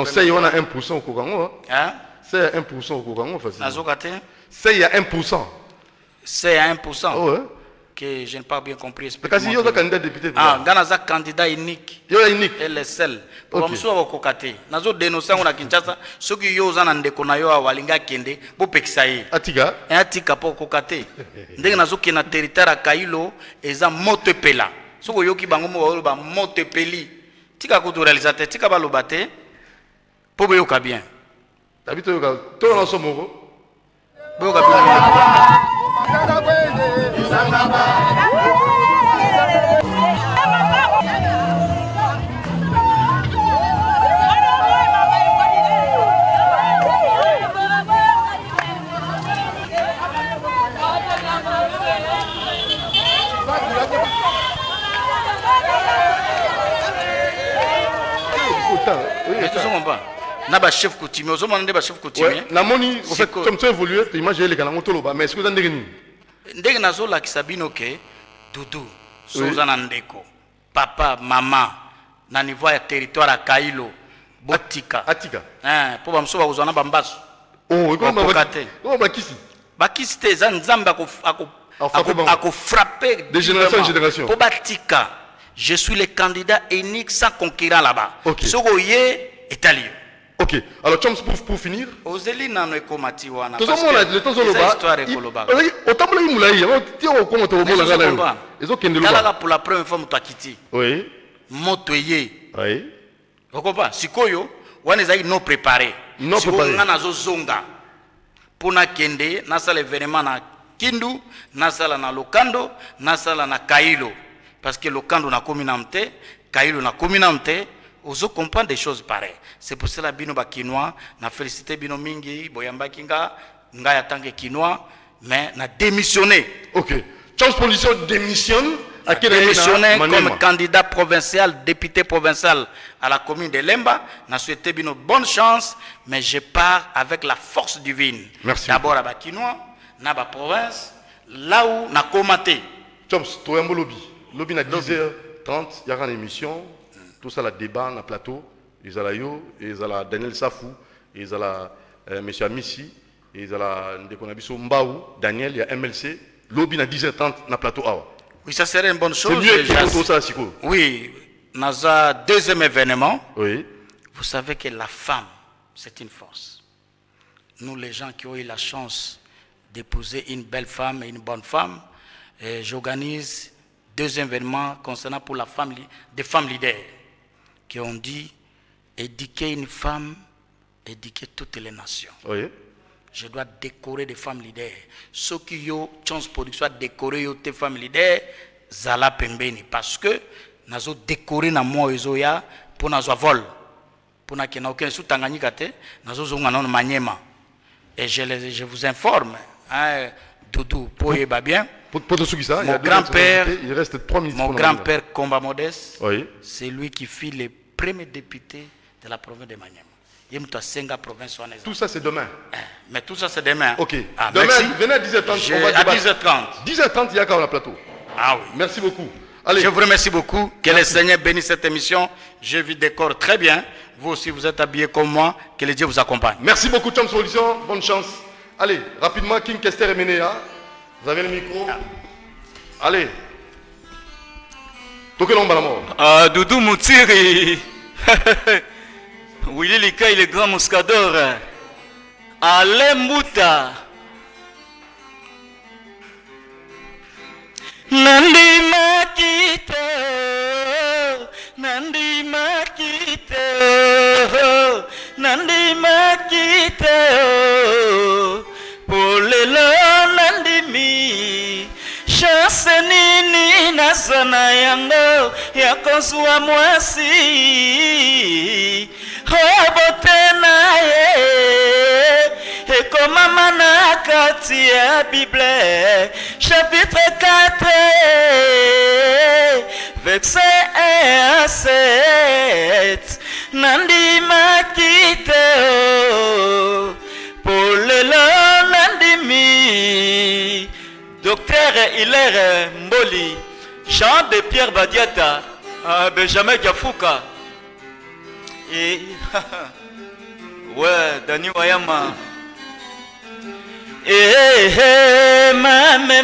ça, il y a 1% au Congo. C'est 1% au Congo. C'est il y a 1%. C'est à 1%. Oh, ouais. Que je n'ai pas bien compris. Parce qu'il y a un candidat député. Ah, il y a un candidat unique. Il y a unique. Elle est seule. Pour nous, on va cocater. Nous avons dénoncé à Kinshasa. Ceux qui ont un déconayo à Walinga Kende, pour Pexaï. Atika. Et Atika pour cocater. Dès que nous avons un territoire à Kailo, ils ont Motepela. Ceux qui ont un Motepeli. Tika Koutou réalisateur, Tika Balobate. Pour Beyoka bien. T'habites au Yoka. Toi, on a son mot. Beyoka bien. Naba chef coutumier, aux hommes, chef coutumier. Na moni, en fait, comme ça évolué, l'image est légale, mais est-ce que vous en avez ndenge nazo la kisabino ke Doudou Suzana Ndeko papa maman na niveau ya territoire ya Kailo botika atika pour bamso ba kozana bambaso oh comment bakisi bakisi te za nzamba ako frapper de génération en génération pour batika je suis le candidat unique sans concurrent là-bas soko ye etalio. Ok, alors pour finir. Ozeli nano ekomati wana. Tout le monde le temps sur le bas. Autant que les moulay, on comment tu vois là. Ils ont qu'un de l'eau. Là pour la première fois mutakiti. Oui. Motoye. Oui. Vous comprenez? Sikoyo, wana ezali non préparé. Non préparé. Nga nazo zonga. Pona kende, nasala événement na Kindu, nasala na Lokando, nasala na Kailo. Parce que Lokando na communauté, Kailo na communauté. Ozo comprendre des choses pareilles. C'est pour cela bino ba kinois na félicité bino mingi boyamba kinga nga ya tangue kinois mais na démissionné. OK. Chance Position démissionne à quel démissionné comme candidat provincial, député provincial à la commune de Lemba. Na souhaité bino bonne chance mais je pars avec la force divine. Merci. D'abord à ba kinois na ba province là où na commenté. Chance toyambo lobby na 10h30 il y aura une émission. Tout ça, le débat dans le plateau, ils ont yo, ils ont Daniel Safou, ils ont M. Amissi, ils ont Mbaou, Daniel, il y a MLC, lobby à 10h30 dans le plateau. Oui, ça serait une bonne chose. C'est mieux que tout ça, Siko. Oui, dans un deuxième événement, oui. Vous savez que la femme, c'est une force. Nous, les gens qui ont eu la chance d'épouser une belle femme et une bonne femme, j'organise deux événements concernant pour la femme, des femmes leaders. Qui ont dit éduquer une femme, éduquer toutes les nations. Oui. Je dois décorer des femmes leaders. Ceux qui ont chance production décorer des femmes leaders, zala pembeni parce que nazo décorer na moi ezoya pour nazo vol pour na kena aucun sous Tanganyika te nazo zonga non Maniema et je vous informe hein Doudou pour y bien. Mon grand-père, il reste 3 minutes. Mon grand-père Comba Modeste, oui. C'est lui qui fit les premiers députés de la province de Maniema. Tout ça c'est demain. Mais tout ça c'est demain. Ok. Ah, demain, merci. venez à 10h30. On va à 10h30. 10h30, il y a quand même le plateau. Ah oui. Merci beaucoup. Allez. Je vous remercie beaucoup. Que le Seigneur bénisse cette émission. Je vis décore très bien. Vous aussi, vous êtes habillés comme moi. Que le Dieu vous accompagne. Merci beaucoup, Cham Solution. Bonne chance. Allez, rapidement, King Kester et Menea. Vous avez le micro. Allez. Toquez l'ombre à la mort. Doudou Moutiri. Willy Lika, il est grand mouscador. Alain Mouta. Nandi Makito. Nandi Makito. Nandi Makito. Polelo Nandi Mi. Chance nini nazana yango yakozwa mwasi obote naye ekomama na kati ya Bible chapitre 4 verset 1 à 7 nandimaki te polelo nandimi Docteur Hilaire Mboli, Jean de Pierre Badiata, Benjamin Gafuka. Et ouais, Dani Wayama. Mame,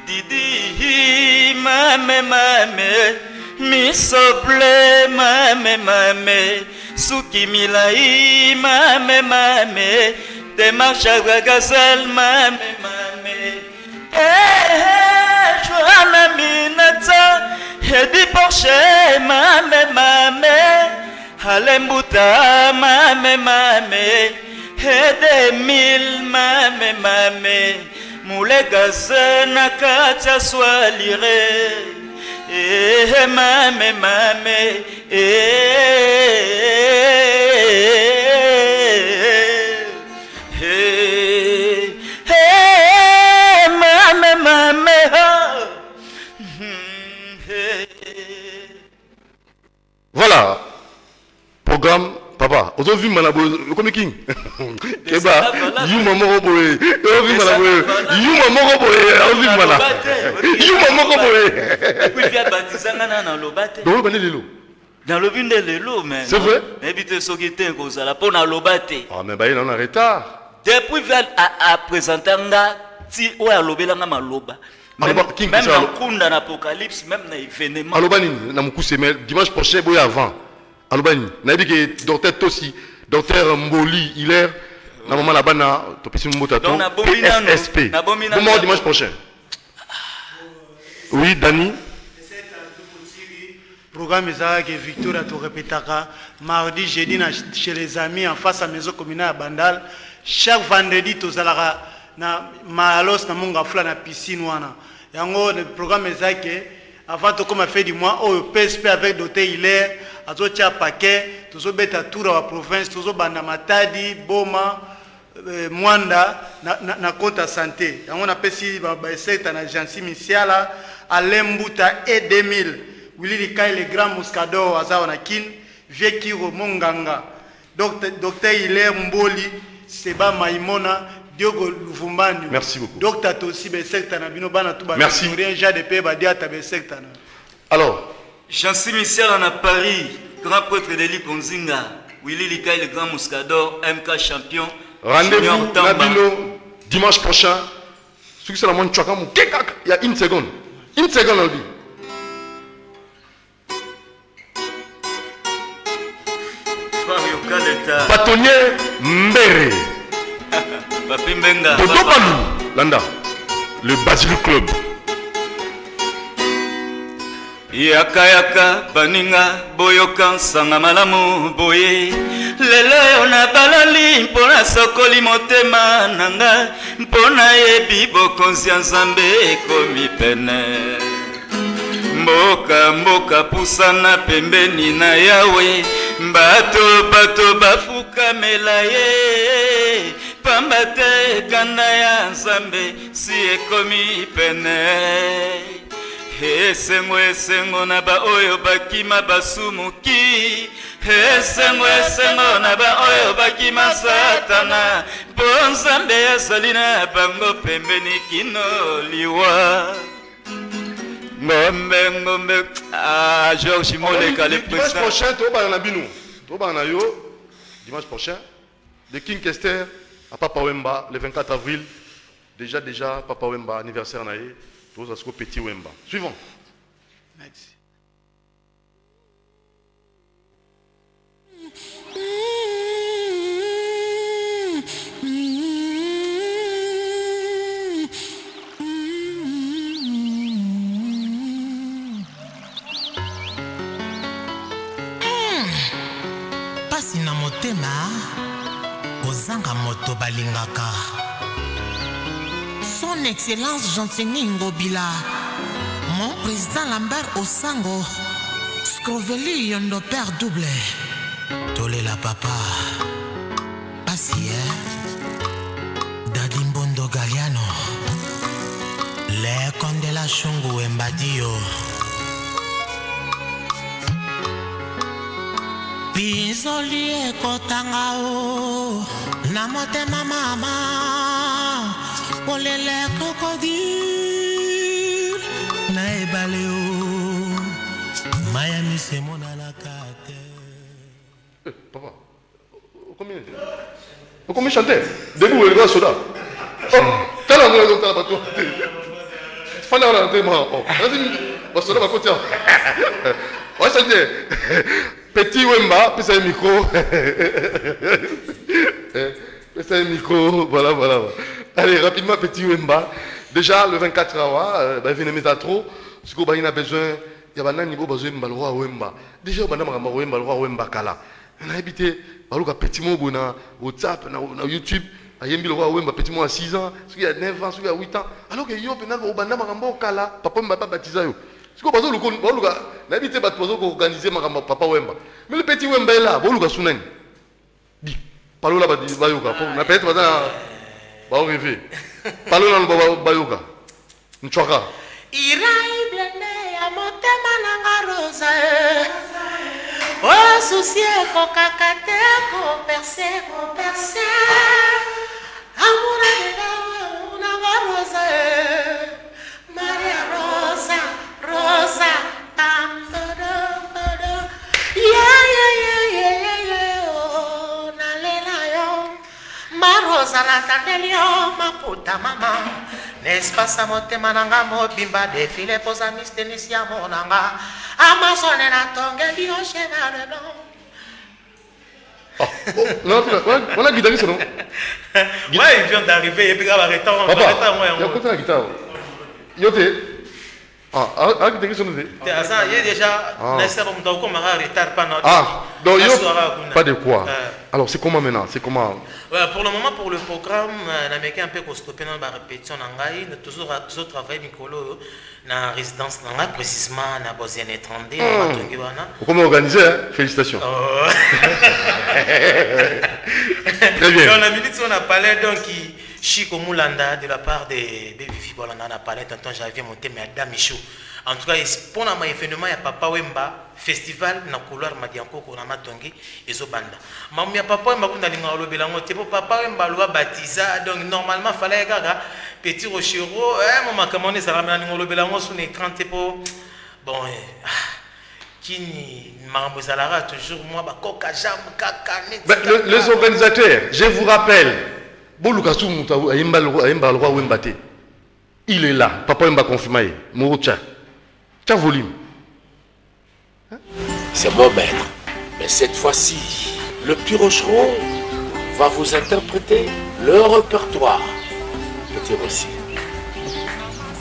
Didi, mame, misoble, mame. Suki milai mame démarche à gazelle mame Joanna Minata Edi Porsche mame Alembuta mame Ede mil mame Moule gazelle na katia swalire mame Voilà. Programme, papa. Vous avez vu le comic king? Keba, you maman boy. Vous avez vu you maman boy. Vous avez vu you maman boy. Et puis il y a baptisé dans l'obate. Dans le dans le bin de l'élo, mais. C'est vrai? Mais vite, ce qui est un la peau dans l'obate. Ah, mais bah, il en a retard. Depuis il a présenté un gars, si on a lobé la maloba. Même dans Kunda, dans l'Apocalypse, même dans l'événement. Alobani, dans mon coup, c'est dimanche prochain, boy avant. Alobani, n'a dit que docteur Tossi, docteur Mboli, Hilaire, dans moment là-bas, na topisi mbotato, PSSP. Bon dimanche prochain. Oui, Dani. Programme Ezaka Victoria to répétaka mardi jeudi chez les amis en face à maison communale à Bandal. Chaque vendredi tozalaka na malos na monga fla na piscine wana. Yango le programme Ezaka avant to comme fait du mois au PSP avec doté Hilaire azo tia paquet tozo beta tour à province tozo banda Matadi Boma Mwanda na compte santé. Yango na pesi ba secte na Jansi Misiala à Lembuta et 2000 Willy Likai le grand Moscador Azawa na kin Vieux Kiro Monganga docteur Hilaire Mboli Seba Maimona Diogo Luvumbani. Merci beaucoup. Docteur Tossi Besekta na bino bana tuba. Merci. JDP badia ta Besekta. Alors, Chancy Michel en Paris, grand prêtre de l'Ikonzinga, Willy Likai le grand Moscador, MK champion. Rendez-vous Nabino dimanche prochain. Ce qui c'est la monde Chakamu. Il y a une seconde. Une seconde on dit. Bâtonnier Mbere. Papi Mbenga. Dodo Balou. Landa. Le Basilic Club. Yaka yaka baninga boyoka sanga malamu boye lelo na balali mpona sokoli motema nanga mpona yebi bokonzi ya Nzambe komi pene mboka mboka pusana pembeni na Yawe bato bafukamela ye pamba te kanda ya Nzambe si ekomi pene esengo na ba oyo bakima basumuki esengo na ba oyo bakima satana po Nzambe azali na bango pembeni kino liwa ngombe Georges Moleka le dimanche prochain toba na bino toba na yo dimanche prochain de King Kester à Papa Wemba le 24 avril déjà Papa Wemba anniversaire na ye. Petit Wemba. Suivant. Merci. Pasi na motema kozanga moto balingaka. Son Excellence Jean-Tini Ngobila, mon président Lambert Osango, Scroveli Yondo Père Double, Tolé la Papa, Passie, Dadimbondo Galliano, Les Condela Chungu Mbadio, Pinzoli Kotangao, Namote Mama. Olele crocodile na ebaleo Miami c'est mon alakate. Papa, combien chanter? Debout le grand soda. Oh, t'as la moule dans la bateau. Fana on a un oh, vas-y, soda va côté. Ouais, ça dit. Petit Wemba, puis c'est un micro. C'est un micro, voilà. Allez, rapidement, Petit Wemba. Déjà, le 24 août, il vient de mettre trop. Ce qu'on a besoin, il y a un niveau besoin de roi Wemba. Déjà, on a le roi Wemba Kala. On a habité, on a Petit Mo, WhatsApp, YouTube. Il y a un roi Wemba, Petit Mo à 6 ans, celui qui a 9 ans, celui qui a 8 ans. Alors que yo, on a Kala, papa ne m'a pas baptisé. Ce qu'on a habité, on a organisé Papa Wemba. Mais le Petit Wemba est là, on a Sounen. Dis, parlons là, on a peut-être ba rêver. Parlons dans le bayoga. Nchwaka. Irai blende ya motema nanga rosa. Oh, souci, kokakate, percé. Amour de la rosa, Maria Rosa, oh, nalela yo, ma rosa la tandelio, ma puta mama. N'est-ce pas ça motema nanga mobimba défilé posa mystérisia monanga. Amazone na tongeli o cheval non. Oh, non, on a guitariste non? Ouais, il vient d'arriver et puis il va arrêter moi. Il y a quoi la guitare? Yote. Ah, guitariste non? Il est déjà nécessaire de me faire retard pendant. Ah, donc pas de quoi. Alors c'est comment maintenant? C'est comment? Pour le moment, pour le programme, on a un peu stoppé dans la répétition. On a toujours travaillé Nicolo dans la résidence, précisément dans la Bosnienne étrangère. Comment organiser? Félicitations. Très bien. Dans la minute, on a parlé donc Chico Moulanda de la part de Baby Fibolanda. On a parlé tant j'avais monté mais Adam Michaud. En tout cas, pour l'événement, il y a Papa Wemba festival dans le couloir Madianko qu'on a matongi et Zobanda. Mais Papa Wemba qu'on a dit que Papa Wemba l'a baptisé, donc normalement il fallait gaga petit rochero. Maman comment on est ça ramène dans le bélango sur l'écran pour bon qui ni Marambozalara toujours moi bah coca jam caca. Les organisateurs, je vous rappelle, Bolukasu Moutaou Ayemba le roi Wembate. Il est là, Papa Wemba confirmé, Mouroucha. Quel volume? C'est mon maître. Mais cette fois-ci, le petit Rochereau va vous interpréter le répertoire. Petit Rossi.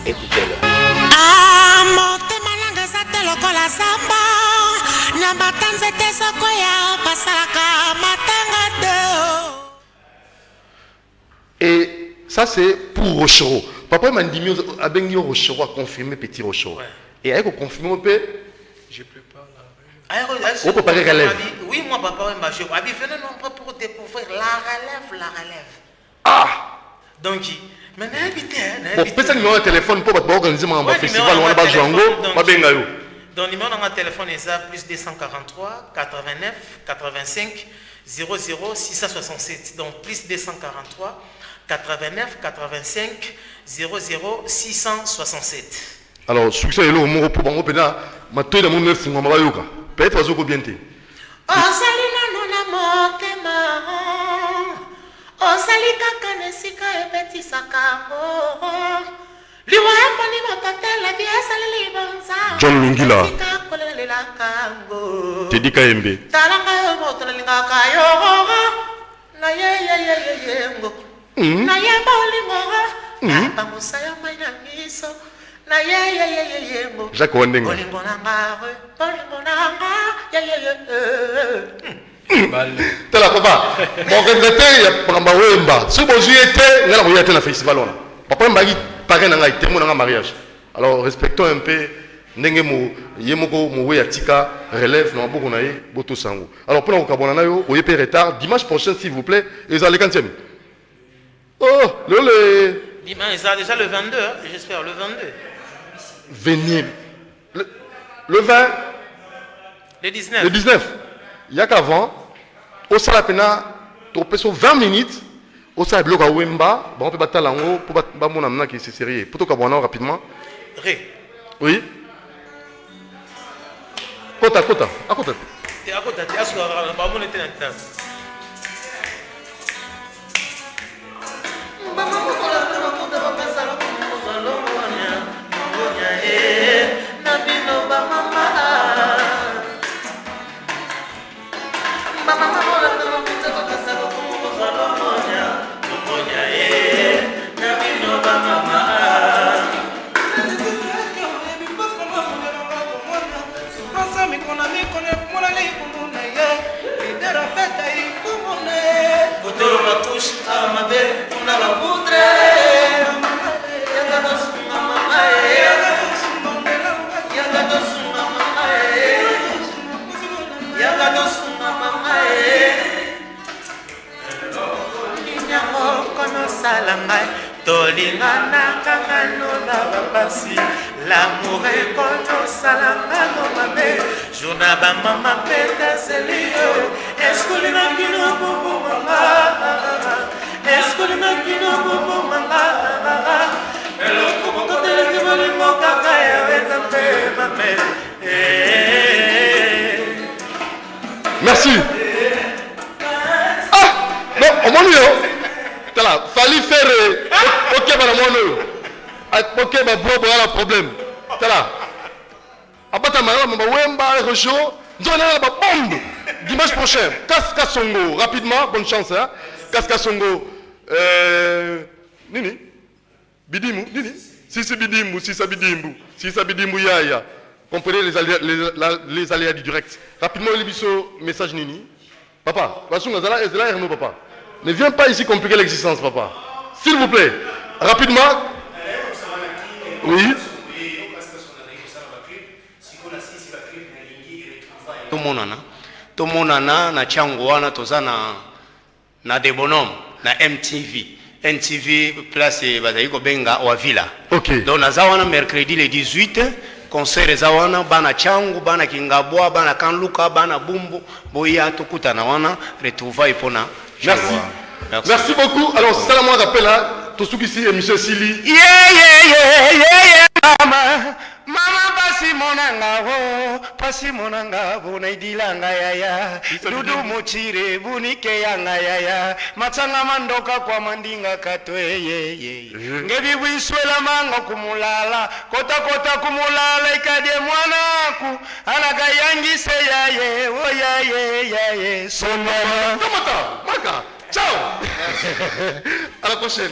Écoutez-le. Et ça c'est pour Rochereau. Papa m'a dit que Rochereau a confirmé Petit Rochereau. Et elle a confirmé un peu. Je prépare on peut parler relève. Oui, moi, papa, venez nombreux pour découvrir la relève. Ah! Donc, maintenant, invité. Bon, peut-être que nous téléphone pour organiser un festival, on a pas Django, pas Bengayo. Donc, le numéro de téléphone est ça, plus 243 89 85 00 667. Donc, plus 243 89 85 00 667. Alors, succès est là, au mot pour moi, ma toile de mon neuf, on va yoga. Peut-être que vous bien. Oh, salina non amotema. Oh, salika kanesika e petit sakambo. Liwa eponi motote la vie salili bonza. John Lungila. Teddy Kayembe. Talanga yo moto linga kayo. Na ye ngo. Na ye bolingo. Papa musaya maina miso. Jacques Wandenga. Tela papa. Mon organisateur il y a Pamba Wemba. Si vous y êtes, nous allons y être dans le festival là. Papa m'a dit pareil dans un témoin dans un mariage. Alors respectons un peu Nengemo Yemoko Moué Atika relève non beaucoup naïe Boto Sango. Alors pour nous kabonana yo, vous êtes retard dimanche prochain s'il vous plaît et ça les 40e. Oh, le dimanche ça déjà le 22, j'espère le 22. Venez. Le 20. Le 19. Le 19. Il y a qu'avant, au Salapena, tu peux 20 minutes, au Salapena, à Wemba, on peut battre l'ango pour battre mon amna qui est sérieux. Pour tout cas, rapidement. Ré. Oui. Kota. À côté. Et à côté, à ce moment-là, on était dans le Tolingana kangano na babasi l'amour est kono salanga no mabe journa bamama peta selio eskolina kino bobo manga eskolina kino bobo manga eloko mokotele kiboli mokaka ya weza mpe mame. Merci. Ah, non, au moins, il fallait faire ok, ok, bon, voilà, problème. Bombe. Dimanche prochain, Kaskasongo, rapidement, bonne chance. Hein? Kaskasongo, Nini, Bidimu, Nini, Sisa Bidimbu, Yaya. Comprenez les aléas du direct. Rapidement, le message Nini. Papa, papa. Ne viens pas ici compliquer l'existence, papa. S'il vous plaît, rapidement. Oui. Tout mon nana, na Tchangouana, tozana na des bonhommes, na MTV place Badaïko Benga ou à Villa. Ok. Donc, na mercredi le 18. Concert zawana bana changu bana kingabwa bana kanluka bana bumbu boya tukutana wana retrouvailles pona. Merci. Merci beaucoup. Alors ça moi rappelle hein tout ce qui ici émission Sili. Yeah mama pasi monanga wo naidilanga yaya dudu mochire bunike yanga yaya matanga mandoka kwa mandinga katwe ngebi wiswela mango kumulala kota kumulala ikadie mwanaku anaga yangise yaye o yaye sonoma Maka ciao. À la prochaine.